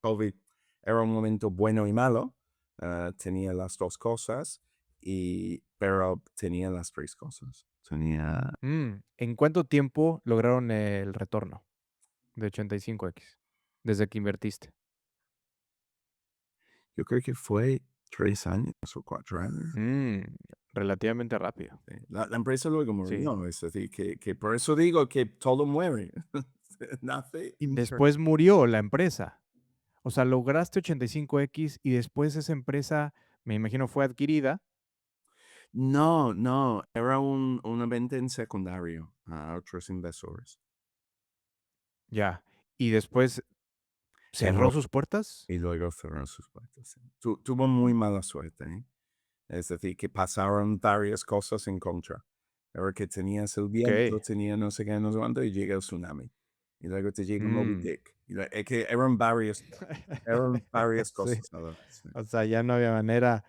Speaker 2: COVID, era un momento bueno y malo, tenía las dos cosas, pero tenía las tres cosas.
Speaker 3: ¿En cuánto tiempo lograron el retorno de 85X desde que invertiste?
Speaker 2: Yo creo que fue 3 años o 4 años.
Speaker 3: Mm, relativamente rápido.
Speaker 2: Sí. La empresa luego
Speaker 3: Sí.
Speaker 2: murió, es decir, que por eso digo que todo muere. Nace y muere.
Speaker 3: Después murió la empresa. O sea, lograste 85X y después esa empresa, me imagino, fue adquirida.
Speaker 2: No, no, era una venta en secundario a otros inversores.
Speaker 3: Ya. Y después cerró
Speaker 2: Cerró
Speaker 3: sus puertas.
Speaker 2: y luego cerró sus puertas. Sí. Tuvo muy mala suerte, ¿eh? Es decir, que pasaron varias cosas en contra. Era que tenías el viento,
Speaker 3: Ok.
Speaker 2: tenía no sé qué, no sé cuánto, y llega el tsunami. Y luego te llega Moby
Speaker 3: Mm.
Speaker 2: Dick. Es que eran varias
Speaker 3: Sí.
Speaker 2: cosas a la vez. Sí.
Speaker 3: O sea, ya no había manera.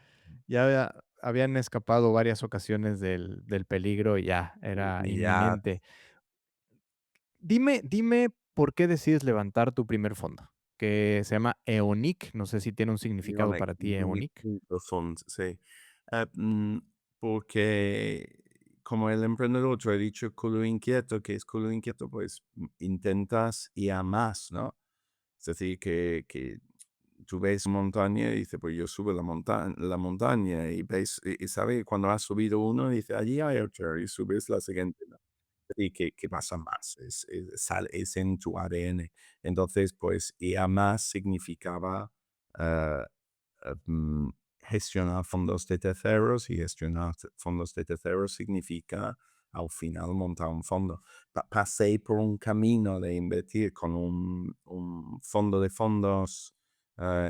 Speaker 3: Habían escapado varias ocasiones del peligro y ya era
Speaker 2: Y ya,
Speaker 3: inminente. Dime por qué decides levantar tu primer fondo, que se llama EONIC. No sé si tiene un significado
Speaker 2: Ionic,
Speaker 3: para ti,
Speaker 2: Ionic
Speaker 3: EONIC.
Speaker 2: Mutual Funds, sí. Eh, mm, Porque como el emprendedor, te he dicho culo inquieto, que es culo inquieto, pues intentas ir a más, ¿no? Es decir, que tú ves montaña y dices, pues yo subo la montaña y ves, y sabes, cuando has subido uno, dice, allí hay otro, y subes la siguiente, ¿no? Y que pasa más, es en tu ADN. Entonces, pues ir a más significaba eh, eh, mm, gestionar fondos de terceros, y gestionar fondos de terceros significa al final montar un fondo. Pasé por un camino de invertir con un fondo de fondos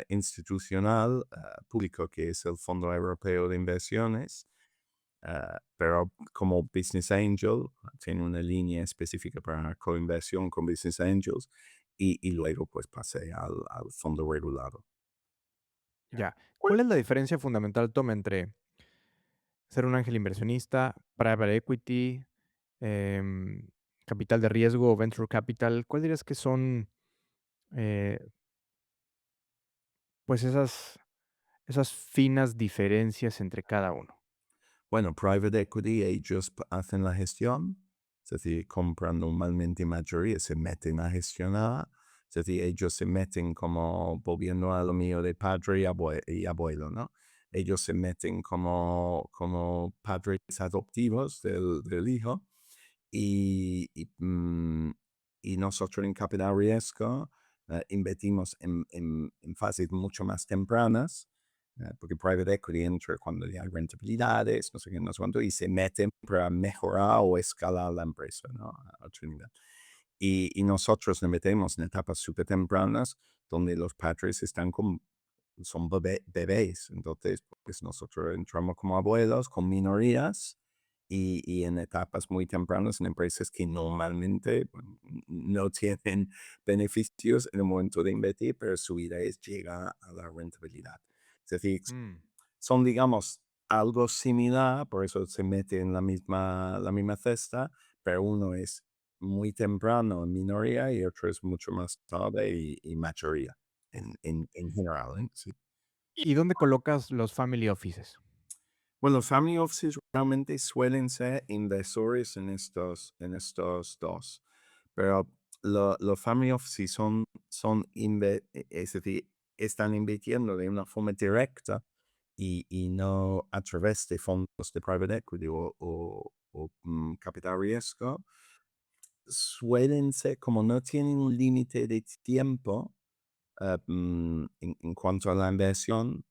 Speaker 2: institucional público, que es el Fondo Europeo de Inversiones, pero como Business Angel, tiene una línea específica para coinversión con Business Angels y luego pues pasé al fondo regulado.
Speaker 3: Ya. ¿Cuál es la diferencia fundamental, Tom, entre ser un ángel inversionista, private equity, em, capital de riesgo o venture capital? ¿Cuál dirías que son, eh, pues esas finas diferencias entre cada uno?
Speaker 2: Bueno, private equity, ellos hacen la gestión, es decir, compran normalmente mayoría, se meten a gestionar, es decir, ellos se meten como volviendo a lo mío de padre y abuelo, ¿no? Ellos se meten como padres adoptivos del hijo y nosotros en capital riesgo invertimos en fases mucho más tempranas, porque private equity entra cuando ya hay rentabilidades, no sé qué, no sé cuánto, y se meten para mejorar o escalar la empresa, ¿no? A otro nivel. Y nosotros nos metemos en etapas súper tempranas donde los padres son bebés. Entonces, pues nosotros entramos como abuelos con minorías y en etapas muy tempranas en empresas que normalmente bueno, no tienen beneficios en el momento de invertir, pero su idea es llegar a la rentabilidad. Es decir,
Speaker 3: Mm.
Speaker 2: son, digamos, algo similar, por eso se mete en la misma cesta, pero uno es muy temprano en minoría y otro es mucho más tarde y mayoría en general, ¿eh? Sí.
Speaker 3: ¿Y dónde colocas los family offices?
Speaker 2: Bueno, los family offices realmente suelen ser inversores en estos dos, pero los family offices es decir, están invirtiendo de una forma directa y no a través de fondos de private equity o capital riesgo, suelen ser, como no tienen un límite de tiempo en cuanto a la inversión,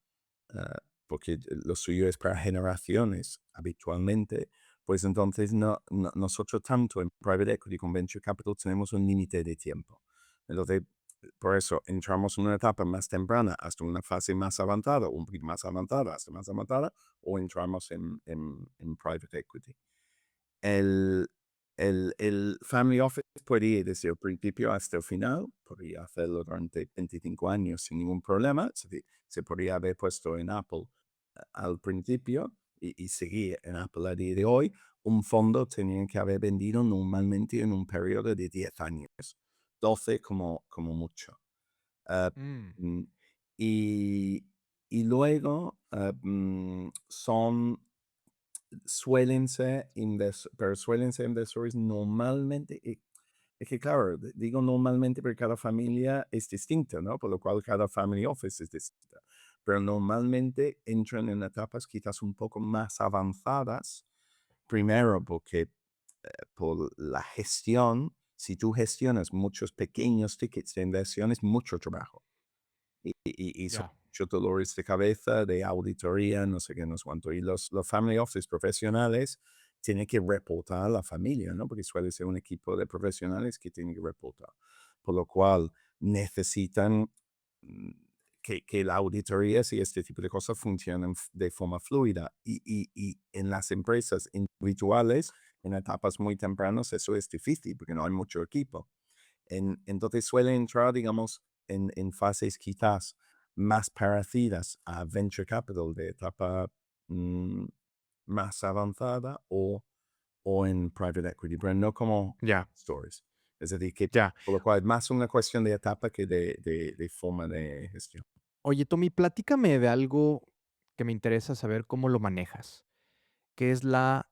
Speaker 2: porque lo suyo es para generaciones habitualmente, pues entonces nosotros tanto en private equity como venture capital tenemos un límite de tiempo. Entonces, por eso entramos en una etapa más temprana hasta una fase más avanzada, un poquito más avanzada, hasta más avanzada, o entramos en private equity. El, el family office puede ir desde el principio hasta el final, podría hacerlo durante 25 años sin ningún problema. Se podría haber puesto en Apple al principio y seguir en Apple a día de hoy. Un fondo tenía que haber vendido normalmente en un periodo de 10 años, 12 como mucho. Ah,
Speaker 3: Mm,
Speaker 2: mm, y, y luego pero suelen ser inversores normalmente, es que claro, digo normalmente porque cada familia es distinta, ¿no? Por lo cual cada family office es distinta. Pero normalmente entran en etapas quizás un poco más avanzadas, primero porque por la gestión, si tú gestionas muchos pequeños tickets de inversión, es mucho trabajo y son
Speaker 3: ya.
Speaker 2: muchos dolores de cabeza, de auditoría, no sé qué, no sé cuánto. Y los family office profesionales tienen que reportar a la familia, ¿no? Porque suele ser un equipo de profesionales que tienen que reportar. Por lo cual necesitan mm, que la auditoría y este tipo de cosas funcionen de forma fluida. Y en las empresas individuales, en etapas muy tempranas, eso es difícil porque no hay mucho equipo. Entonces suele entrar, digamos, en fases quizás más parecidas a venture capital de etapa mm, más avanzada o en private equity, pero no como
Speaker 3: Ya,
Speaker 2: stories. Es decir, que
Speaker 3: ya.
Speaker 2: por lo cual es más una cuestión de etapa que de forma de gestión.
Speaker 3: Oye, Tommy, platícame de algo que me interesa saber cómo lo manejas, que es la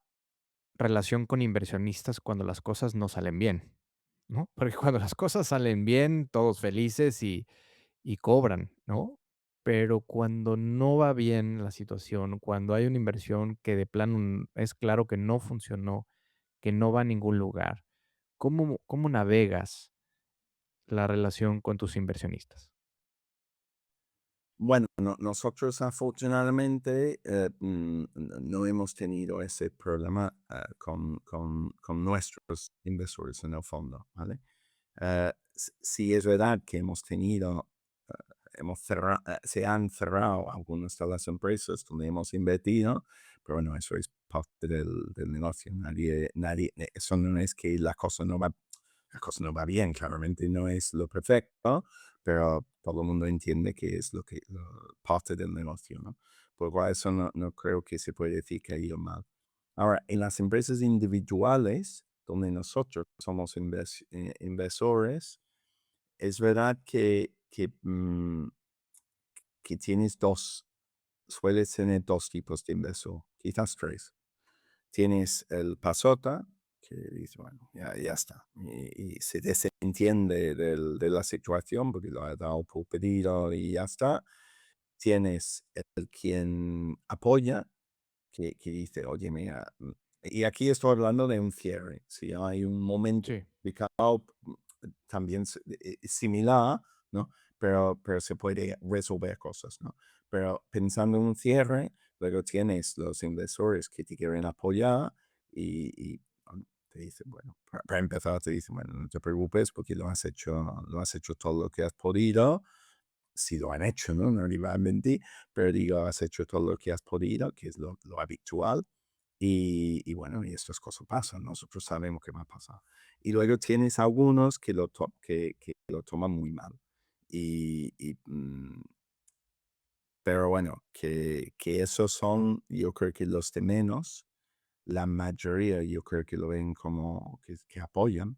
Speaker 3: relación con inversionistas cuando las cosas no salen bien, ¿no? Porque cuando las cosas salen bien, todos felices y cobran, ¿no? Pero cuando no va bien la situación, cuando hay una inversión que de plano es claro que no funcionó, que no va a ningún lugar, ¿cómo navegas la relación con tus inversionistas?
Speaker 2: Bueno, nosotros afortunadamente no hemos tenido ese problema con nuestros inversores en el fondo, ¿vale? Sí es verdad que hemos tenido se han cerrado algunas de las empresas donde hemos invertido, pero bueno, eso es parte del negocio. Eso no es que la cosa no va bien, claramente no es lo perfecto, pero todo el mundo entiende que es parte del negocio, ¿no? Por lo cual eso no creo que se puede decir que ha ido mal. Ahora, en las empresas individuales, donde nosotros somos inversores, es verdad que sueles tener dos tipos de inversor, quizás tres. Tienes el pasota, que dice, bueno, ya está, y se desentiende de la situación porque lo ha dado por pedido y ya está. Tienes el quien apoya, que dice, oye, mira, y aquí estoy hablando de un cierre, si hay un momento
Speaker 3: Sí,
Speaker 2: complicado, también similar, ¿no? Pero se puede resolver cosas, ¿no? Pero pensando en un cierre, luego tienes los inversores que te quieren apoyar y te dicen, bueno, para empezar te dicen, bueno, no te preocupes porque lo has hecho todo lo que has podido, si lo han hecho, ¿no? No le iba a mentir, pero digo, has hecho todo lo que has podido, que es lo habitual. Y bueno, y estas cosas pasan, nosotros sabemos que va a pasar. Y luego tienes algunos que lo toman muy mal. Y, y, mm, pero bueno, que esos son, yo creo que los de menos, la mayoría yo creo que lo ven como que apoyan.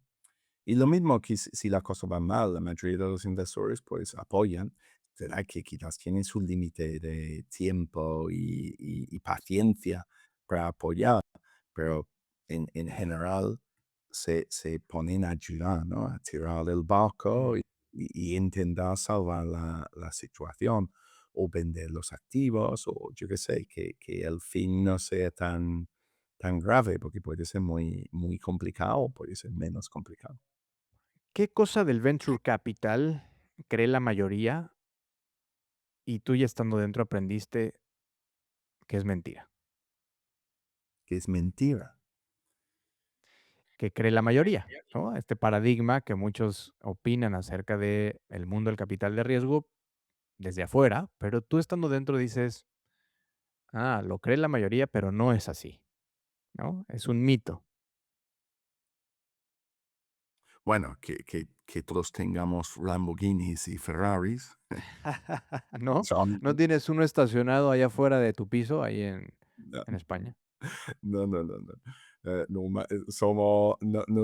Speaker 2: Y lo mismo que si la cosa va mal, la mayoría de los inversores pues apoyan. Será que quizás tienen su límite de tiempo y paciencia para apoyar, pero en general se ponen a ayudar, ¿no? A tirar el barco
Speaker 3: mm.
Speaker 2: y intentar salvar la situación o vender los activos o yo qué sé, que el fin no sea tan grave porque puede ser muy complicado o puede ser menos complicado.
Speaker 3: ¿Qué cosa del venture capital cree la mayoría y tú ya estando dentro aprendiste que es mentira?
Speaker 2: Que es mentira.
Speaker 3: Que cree la mayoría, ¿no? Este paradigma que muchos opinan acerca de el mundo del capital de riesgo desde afuera, pero tú estando dentro dices: "Ah, lo cree la mayoría, pero no es así", ¿no? Es un mito.
Speaker 2: Bueno, que todos tengamos Lamborghinis y Ferraris
Speaker 3: ¿No?
Speaker 2: son
Speaker 3: ¿No tienes uno estacionado allá afuera de tu piso, ahí
Speaker 2: no,
Speaker 3: en España?
Speaker 2: no. No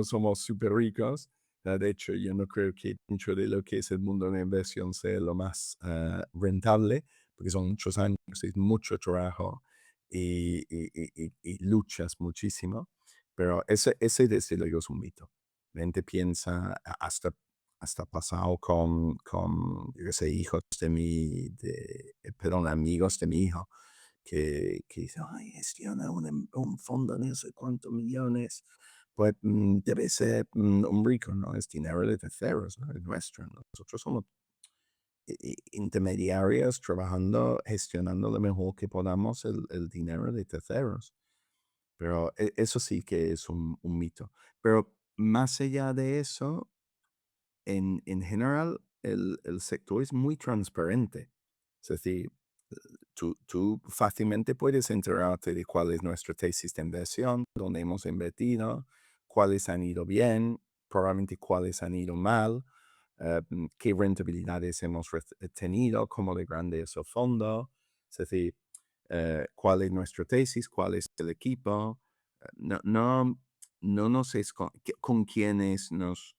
Speaker 2: somos súper ricos. De hecho, yo no creo que dentro de lo que es el mundo de la inversión sea lo más rentable, porque son muchos años, es mucho trabajo y luchas muchísimo. Pero ese desde luego es un mito. La gente piensa, hasta pasado yo qué sé, hijos perdón, amigos de mi hijo, que dice, ay, gestiona un fondo de no sé cuántos millones, pues debe ser un rico, ¿no? Es dinero de terceros, ¿no? Es nuestro, ¿no? Nosotros somos intermediarios trabajando, gestionando lo mejor que podamos el dinero de terceros. Pero eso sí que es un mito. Pero más allá de eso, en general, el sector es muy transparente. Es decir, tú fácilmente puedes enterarte de cuál es nuestra tesis de inversión, dónde hemos invertido, cuáles han ido bien, probablemente cuáles han ido mal, qué rentabilidades hemos tenido, cómo de grande es el fondo, es decir, cuál es nuestra tesis, cuál es el equipo. No nos es con quienes nos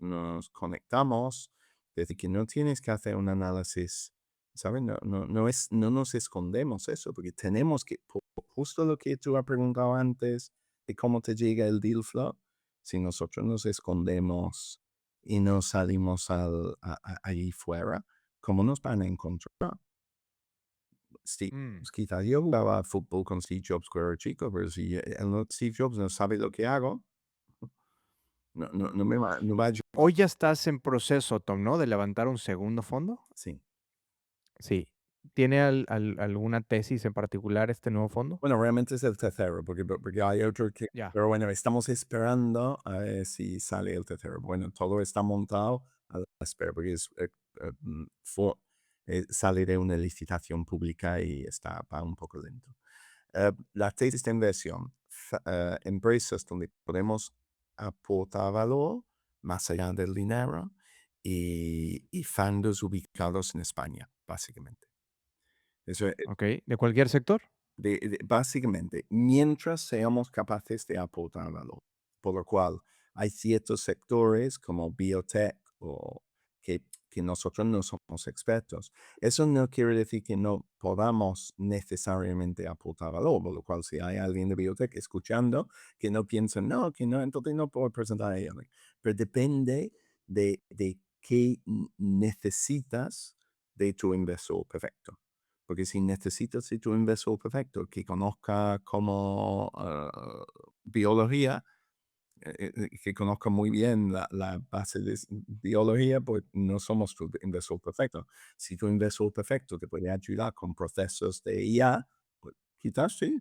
Speaker 2: conectamos, es decir, que no tienes que hacer un análisis. ¿Saben? No nos escondemos eso, porque tenemos que, justo lo que tú has preguntado antes, de cómo te llega el deal flow, si nosotros nos escondemos y no salimos allí fuera, ¿cómo nos van a encontrar? Steve,
Speaker 3: Mm.
Speaker 2: quizás yo jugaba fútbol con Steve Jobs cuando era chico, pero si Steve Jobs no sabe lo que hago, no va a ayudar.
Speaker 3: Hoy ya estás en proceso, Tom, ¿no? De levantar un segundo fondo.
Speaker 2: Sí.
Speaker 3: Sí. ¿Tiene alguna tesis en particular este nuevo fondo?
Speaker 2: Bueno, realmente es el tercero, porque hay otro que,
Speaker 3: Ya.
Speaker 2: pero bueno, estamos esperando a ver si sale el tercero. Bueno, todo está montado a la espera, porque sale de una licitación pública y va un poco lento. La tesis de inversión, empresas donde podemos aportar valor más allá del dinero y fondos ubicados en España, básicamente. Eso,
Speaker 3: ¿Ok? ¿De cualquier sector?
Speaker 2: básicamente, mientras seamos capaces de aportar valor. Por lo cual, hay ciertos sectores como biotech o que nosotros no somos expertos. Eso no quiere decir que no podamos necesariamente aportar valor, por lo cual si hay alguien de biotech escuchando que no piensa, no, que no, entonces no puedo presentar a ella. Pero depende de qué necesitas de tu inversor perfecto. Porque si necesitas de tu inversor perfecto que conozca como biología, que conozca muy bien la base de biología, pues no somos tu inversor perfecto. Si tu inversor perfecto te puede ayudar con procesos de IA, pues quizás sí,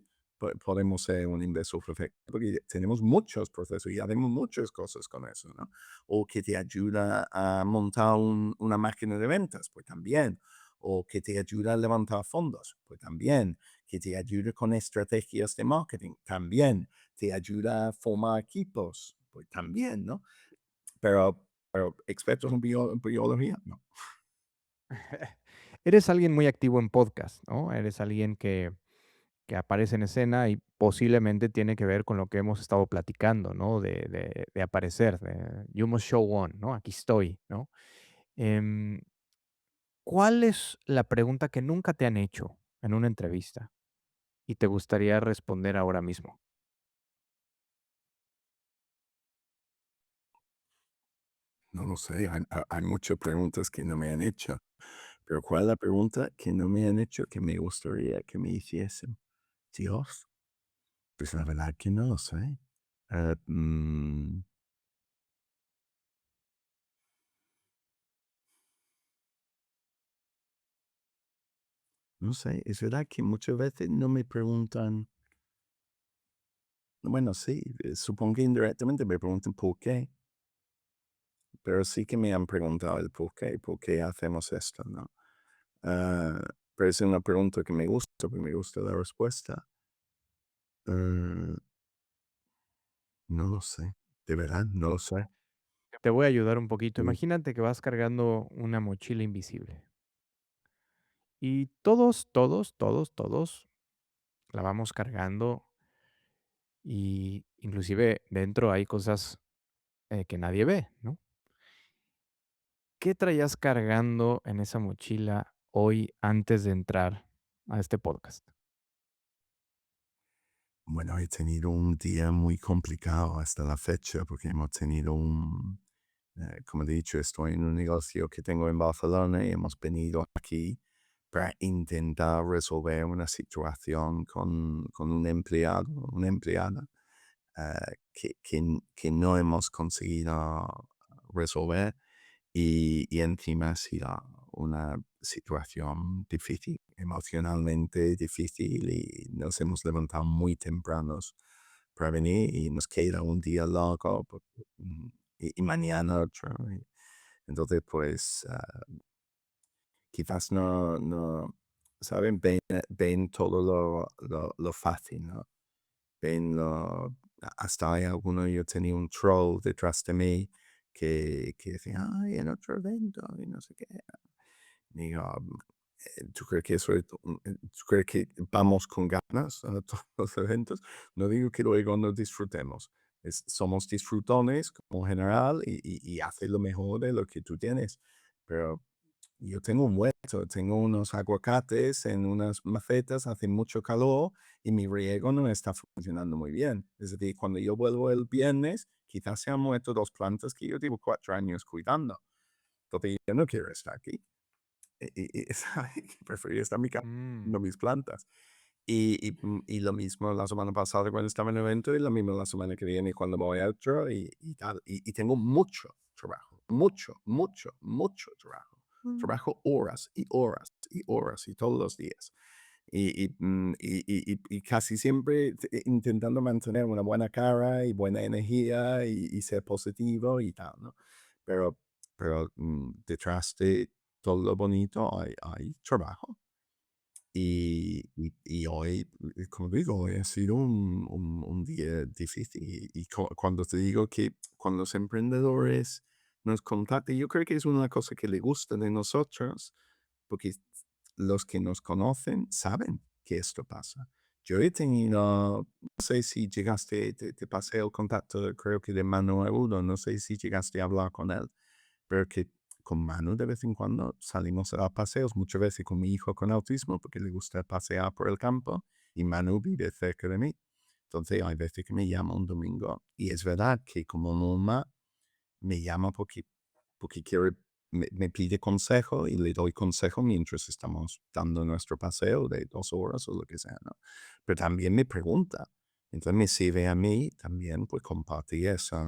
Speaker 2: podemos ser un inversor perfecto, porque tenemos muchos procesos y hacemos muchas cosas con eso, ¿no? O que te ayuda a montar una máquina de ventas, pues también. O que te ayuda a levantar fondos, pues también. Que te ayude con estrategias de marketing, también te ayuda a formar equipos, pues también, ¿no? Pero expertos en biología, no.
Speaker 3: Eres alguien muy activo en podcast, ¿no? Eres alguien que aparece en escena y posiblemente tiene que ver con lo que hemos estado platicando, ¿no? De aparecer, de you must show one, ¿no? Aquí estoy, ¿no? Em, ¿Cuál es la pregunta que nunca te han hecho en una entrevista y te gustaría responder ahora mismo?
Speaker 2: No lo sé, hay muchas preguntas que no me han hecho, pero ¿cuál es la pregunta que no me han hecho que me gustaría que me hiciesen? Dios, pues la verdad que no lo sé. Eh, mm, no sé, es verdad que muchas veces no me preguntan, bueno, sí, supongo que indirectamente me preguntan por qué, pero sí que me han preguntado el por qué hacemos esto, ¿no? Ah, pero es una pregunta que me gusta, porque me gusta la respuesta. Eh, no lo sé, de verdad, no lo sé.
Speaker 3: Te voy a ayudar un poquito.
Speaker 2: Mm,
Speaker 3: Imagínate que vas cargando una mochila invisible y todos la vamos cargando y inclusive dentro hay cosas que nadie ve, ¿no? ¿Qué traías cargando en esa mochila hoy antes de entrar a este podcast?
Speaker 2: Bueno, he tenido un día muy complicado hasta la fecha porque hemos tenido como he dicho, estoy en un negocio que tengo en Barcelona y hemos venido aquí para intentar resolver una situación con un empleado, una empleada que no hemos conseguido resolver y encima ha sido una situación difícil, emocionalmente difícil y nos hemos levantado muy tempranos para venir y nos queda un día largo y mañana otro. Entonces, pues quizás no, ¿saben? Ven todo lo fácil, ¿no? Ven hasta hay alguno, yo tenía un troll detrás de mí que decía, ay, en otro evento, y no sé qué. Digo, ¿tú crees que tú crees que vamos con ganas a todos los eventos? No digo que luego no disfrutemos. Somos disfrutones como general y haces lo mejor de lo que tú tienes. Pero yo tengo un huerto, tengo unos aguacates en unas macetas, hace mucho calor y mi riego no está funcionando muy bien. Es decir, cuando yo vuelvo el viernes, quizás se han muerto dos plantas que yo llevo 4 años cuidando. Entonces yo no quiero estar aquí. ¿Sabe? Prefería estar en mi casa
Speaker 3: Mm,
Speaker 2: cuidando mis plantas. Y lo mismo la semana pasada cuando estaba en el evento y lo mismo la semana que viene cuando voy a otro y tal. Y tengo mucho trabajo, mucho trabajo. Trabajo horas y horas y horas y todos los días. Y casi siempre intentando mantener una buena cara y buena energía y ser positivo y tal, ¿no? Pero detrás de todo lo bonito hay trabajo. Y hoy, como digo, hoy ha sido un día difícil. Cuando te digo que cuando los emprendedores nos contactan, yo creo que es una cosa que le gusta de nosotros, porque los que nos conocen saben que esto pasa. Yo he tenido, no sé si llegaste, te pasé el contacto, creo que de Manuel Udo, no sé si llegaste a hablar con él, pero que con Manu de vez en cuando salimos a dar paseos, muchas veces con mi hijo con autismo, porque le gusta pasear por el campo, y Manu vive cerca de mí. Entonces hay veces que me llama un domingo, y es verdad que como mamá me llama porque quiere, me pide consejo y le doy consejo mientras estamos dando nuestro paseo de 2 horas o lo que sea, ¿no? Pero también me pregunta. Entonces me sirve a mí también pues compartir esos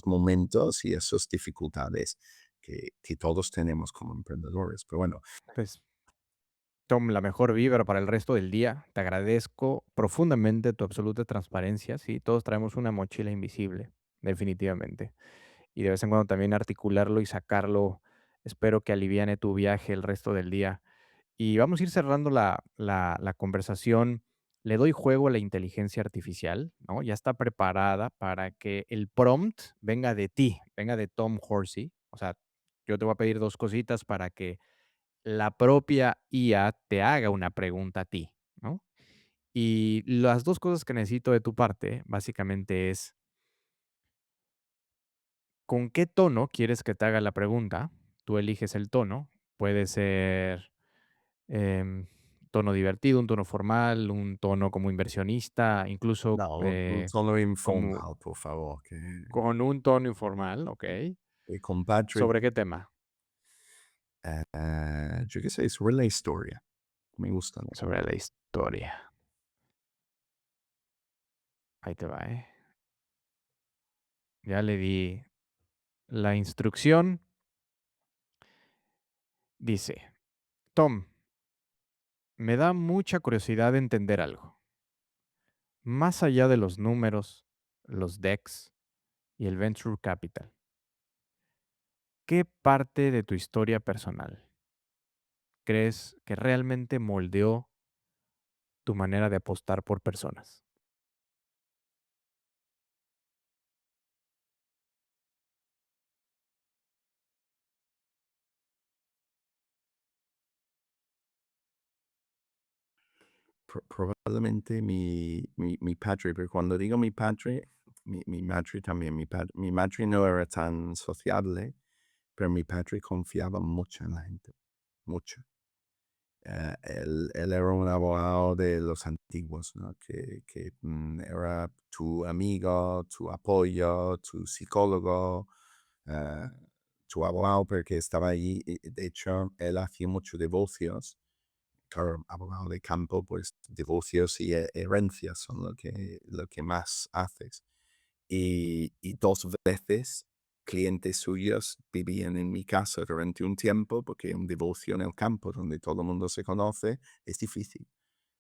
Speaker 2: momentos y esas dificultades que todos tenemos como emprendedores. Pero bueno,
Speaker 3: Pues, Tom, la mejor vibra para el resto del día. Te agradezco profundamente tu absoluta transparencia. Sí, todos traemos una mochila invisible, definitivamente. Y de vez en cuando también articularlo y sacarlo, espero que aliviane tu viaje el resto del día. Y vamos a ir cerrando la conversación. Le doy juego a la inteligencia artificial, ¿no? Ya está preparada para que el prompt venga de ti, venga de Tom Horsey. O sea, yo te voy a pedir 2 cositas para que la propia IA te haga una pregunta a ti, ¿no? Y las 2 cosas que necesito de tu parte, básicamente, es, ¿con qué tono quieres que te haga la pregunta? Tú eliges el tono. Puede ser Em, tono divertido, un tono formal, un tono como inversionista, incluso,
Speaker 2: no, un tono
Speaker 3: como
Speaker 2: informal, por favor,
Speaker 3: con un tono informal, ¿ok?
Speaker 2: que con Patrick,
Speaker 3: ¿Sobre qué tema?
Speaker 2: yo qué sé, sobre la historia. Me gusta, ¿no?
Speaker 3: Sobre la historia. Ahí te va, ¿eh? Ya le di la instrucción. Dice: "Tom, me da mucha curiosidad entender algo. Más allá de los números, los decks y el venture capital, ¿qué parte de tu historia personal crees que realmente moldeó tu manera de apostar por personas?"
Speaker 2: Probablemente mi padre, pero cuando digo mi padre, mi madre también, mi madre no era tan sociable, pero mi padre confiaba mucho en la gente, mucho. Él era un abogado de los antiguos, ¿no? Que era tu amigo, tu apoyo, tu psicólogo, eh, tu abogado, porque estaba ahí. De hecho, él hacía muchos divorcios, claro, abogado de campo, pues divorcios y herencias son lo que más haces. Y 2 veces clientes suyos vivían en mi casa durante un tiempo, porque un divorcio en el campo donde todo el mundo se conoce es difícil,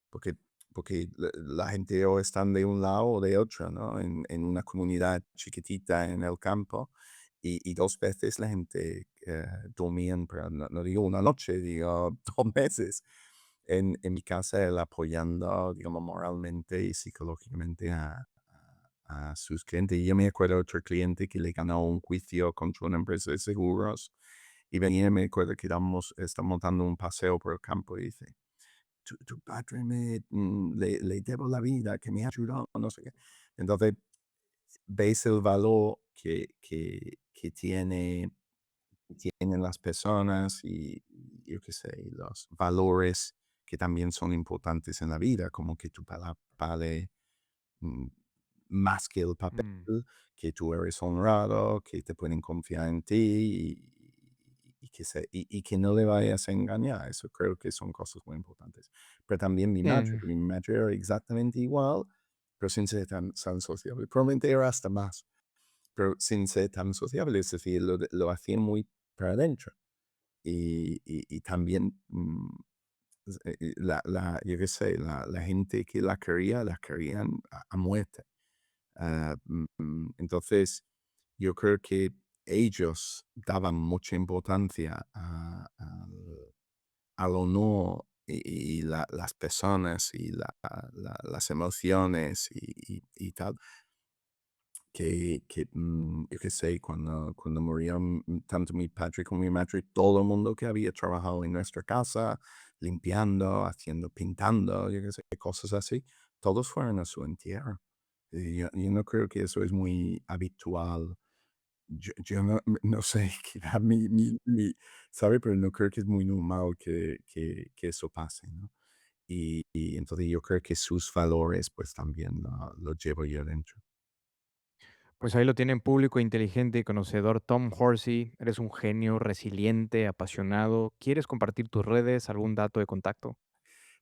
Speaker 2: porque, porque la gente o están de un lado o de otro, ¿no? En una comunidad chiquitita en el campo. Y 2 veces la gente dormían, pero no digo una noche, digo 2 meses en mi casa, él apoyando, digamos, moralmente y psicológicamente a sus clientes. Y yo me acuerdo de otro cliente que le ganó un juicio contra una empresa de seguros y venía y me acuerdo que estamos dando un paseo por el campo y dice, tu padre le debo la vida, que me ayudó, no sé qué. Entonces, veis el valor que tienen las personas y yo qué sé, y los valores que también son importantes en la vida, como que tu palabra vale mm, más que el papel,
Speaker 3: Mm,
Speaker 2: que tú eres honrado, que te pueden confiar en ti y que no le vayas a engañar. Eso creo que son cosas muy importantes. Pero también
Speaker 3: sí,
Speaker 2: mi madre era exactamente igual, pero sin ser tan sociable. Probablemente era hasta más, pero sin ser tan sociable, es decir, lo hacía muy para adentro. Y también yo qué sé, la gente que la querían a muerte. Entonces, yo creo que ellos daban mucha importancia al honor y las personas y las emociones y tal, yo qué sé, cuando murieron tanto mi padre como mi madre, todo el mundo que había trabajado en nuestra casa, limpiando, haciendo, pintando, yo qué sé, cosas así, todos fueron a su entierro. Y yo no creo que eso es muy habitual. Yo no sé, quizá ¿sabe? Pero no creo que es muy normal que eso pase, ¿no? Y entonces yo creo que sus valores, pues también lo llevo yo dentro.
Speaker 3: Pues ahí lo tienen, público inteligente y conocedor Tom Horsey. Eres un genio, resiliente, apasionado. ¿Quieres compartir tus redes, algún dato de contacto?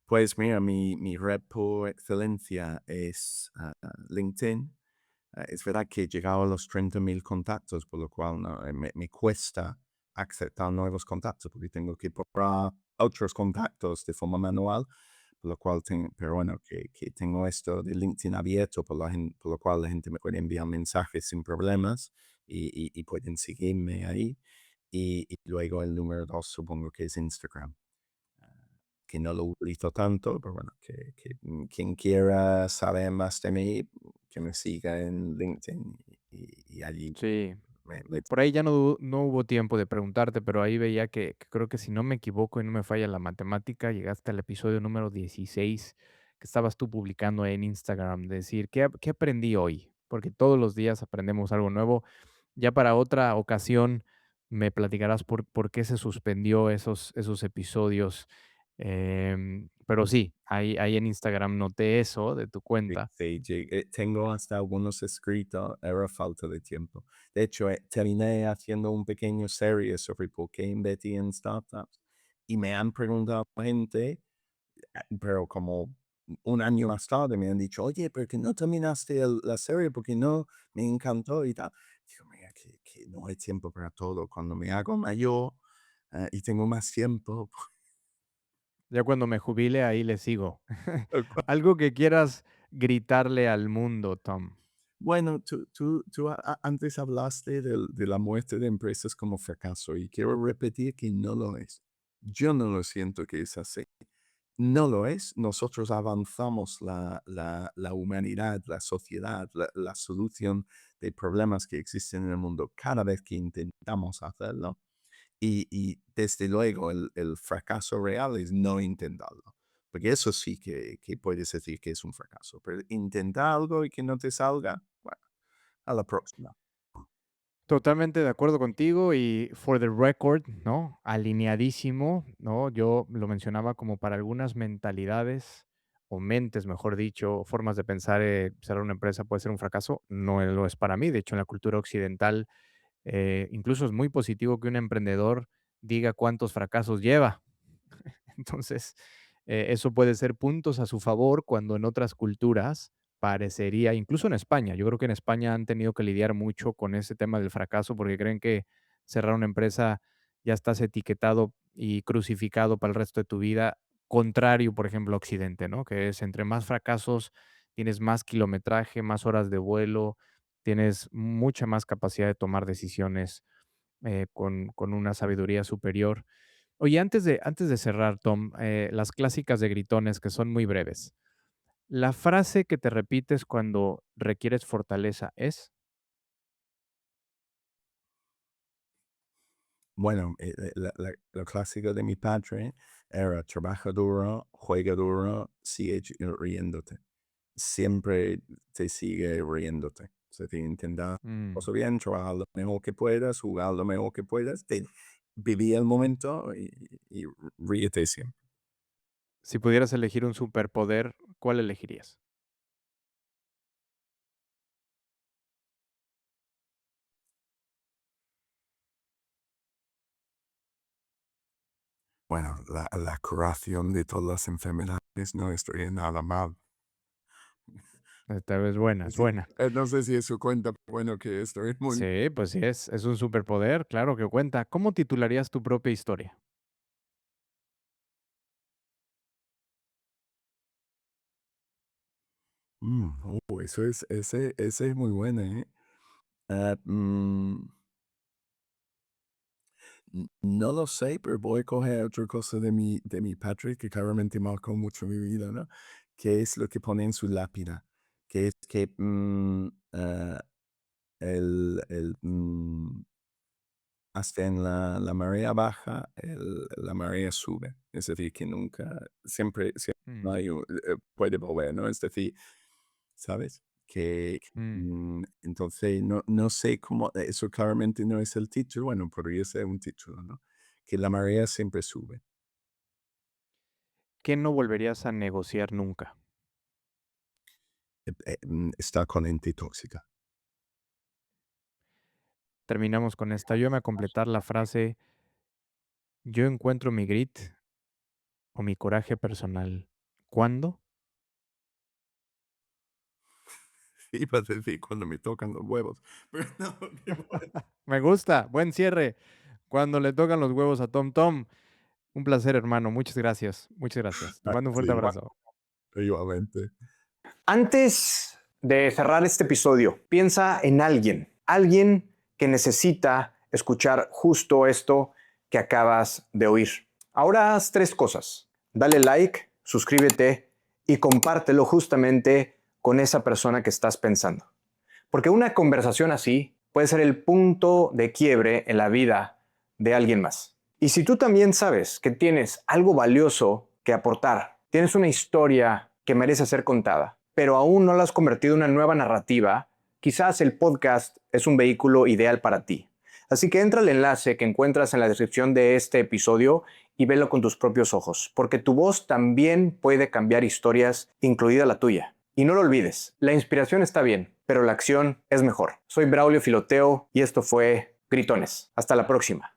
Speaker 2: Pues mira, mi red por excelencia es LinkedIn. Es verdad que he llegado a los 30.000 contactos, por lo cual no, me cuesta aceptar nuevos contactos porque tengo que probar otros contactos de forma manual, por lo cual pero bueno, que tengo esto de LinkedIn abierto, por lo cual la gente me puede enviar mensajes sin problemas y pueden seguirme ahí. Y luego el número dos supongo que es Instagram, que no lo utilizo tanto, pero bueno, quien quiera saber más de mí, que me siga en LinkedIn y allí
Speaker 3: Sí,
Speaker 2: me
Speaker 3: por ahí ya no hubo tiempo de preguntarte, pero ahí veía que creo que si no me equivoco y no me falla la matemática, llegaste al episodio número 16 que estabas tú publicando en Instagram, de decir, ¿qué aprendí hoy? Porque todos los días aprendemos algo nuevo. Ya para otra ocasión me platicarás por qué se suspendió esos episodios. Pero sí, ahí en Instagram noté eso de tu cuenta.
Speaker 2: sí, tengo hasta algunos escritos, era falta de tiempo. De hecho, terminé haciendo un pequeño serie sobre por qué invertí en startups y me han preguntado gente. Pero como un año más tarde me han dicho: "Oye, ¿por qué no terminaste la serie? Porque no, me encantó y tal". Digo: "Mira, que no hay tiempo para todo. Cuando me hago mayor, y tengo más tiempo".
Speaker 3: Ya cuando me jubile, ahí le sigo. Algo que quieras gritarle al mundo, Tom.
Speaker 2: Bueno, tú antes hablaste de la muerte de empresas como fracaso y quiero repetir que no lo es. Yo no lo siento que es así. No lo es. Nosotros avanzamos la humanidad, la sociedad, la solución de problemas que existen en el mundo cada vez que intentamos hacerlo. Y desde luego el fracaso real es no intentarlo. Porque eso sí que puedes decir que es un fracaso. Pero intentar algo y que no te salga, bueno, a la próxima.
Speaker 3: Totalmente de acuerdo contigo y for the record, ¿no? Alineadísimo, ¿no? Yo lo mencionaba como para algunas mentalidades o mentes, mejor dicho, o formas de pensar, cerrar una empresa puede ser un fracaso. No lo es para mí. De hecho, en la cultura occidental, incluso es muy positivo que un emprendedor diga cuántos fracasos lleva. Entonces, eso puede ser puntos a su favor cuando en otras culturas parecería, incluso en España, yo creo que en España han tenido que lidiar mucho con ese tema del fracaso porque creen que cerrar una empresa ya estás etiquetado y crucificado para el resto de tu vida, contrario, por ejemplo, a Occidente, ¿no? Que es entre más fracasos, tienes más kilometraje, más horas de vuelo, tienes mucha más capacidad de tomar decisiones con una sabiduría superior. Oye, antes de cerrar, Tom, las clásicas de gritones que son muy breves. La frase que te repites cuando requieres fortaleza es,
Speaker 2: Bueno, lo clásico de mi padre era trabaja duro, juega duro, sigue riéndote. Siempre te sigue riéndote. O sea, te intenta
Speaker 3: mm,
Speaker 2: cosas bien, trabajar lo mejor que puedas, jugar lo mejor que puedas, vivir el momento y ríete siempre.
Speaker 3: si pudieras elegir un superpoder, ¿cuál elegirías?
Speaker 2: Bueno, la curación de todas las enfermedades no estaría nada mal.
Speaker 3: Esta vez buena, es
Speaker 2: Sí,
Speaker 3: buena.
Speaker 2: no sé si eso cuenta, pero bueno, que esto es muy.
Speaker 3: Sí, pues sí, es un superpoder, claro que cuenta. ¿Cómo titularías tu propia historia?
Speaker 2: Eso ese es muy bueno, ¿eh? Ah, mm, No lo sé, pero voy a coger otra cosa de mi Patrick, que claramente marcó mucho mi vida, ¿no? Que es lo que pone en su lápida, que es que hasta en la marea baja, la marea sube. Es decir, que nunca, siempre
Speaker 3: Mm,
Speaker 2: puede volver, ¿no? Es decir, ¿sabes?
Speaker 3: mm.
Speaker 2: Entonces, no sé cómo, eso claramente no es el título, bueno, podría ser un título, ¿no? Que la marea siempre sube.
Speaker 3: ¿Qué no volverías a negociar nunca?
Speaker 2: Está con gente tóxica.
Speaker 3: Terminamos con esta. Ayúdame a completar la frase: yo encuentro mi grit o mi coraje personal. ¿Cuándo?
Speaker 2: Iba a decir cuando me tocan los huevos, pero no, qué bueno.
Speaker 3: Me gusta, buen cierre. Cuando le tocan los huevos a Tom Tom. Un placer, hermano. Muchas gracias. Muchas gracias. Te
Speaker 2: Ah,
Speaker 3: mando un
Speaker 2: sí,
Speaker 3: fuerte abrazo.
Speaker 2: igualmente.
Speaker 1: Antes de cerrar este episodio, piensa en alguien que necesita escuchar justo esto que acabas de oír. Ahora haz 3 cosas. Dale like, suscríbete y compártelo justamente con esa persona que estás pensando. Porque una conversación así puede ser el punto de quiebre en la vida de alguien más. Y si tú también sabes que tienes algo valioso que aportar, tienes una historia que merece ser contada, pero aún no la has convertido en una nueva narrativa, quizás el podcast es un vehículo ideal para ti. Así que entra al enlace que encuentras en la descripción de este episodio y velo con tus propios ojos, porque tu voz también puede cambiar historias, incluida la tuya. Y no lo olvides, la inspiración está bien, pero la acción es mejor. Soy Braulio Filoteo y esto fue Gritones. Hasta la próxima.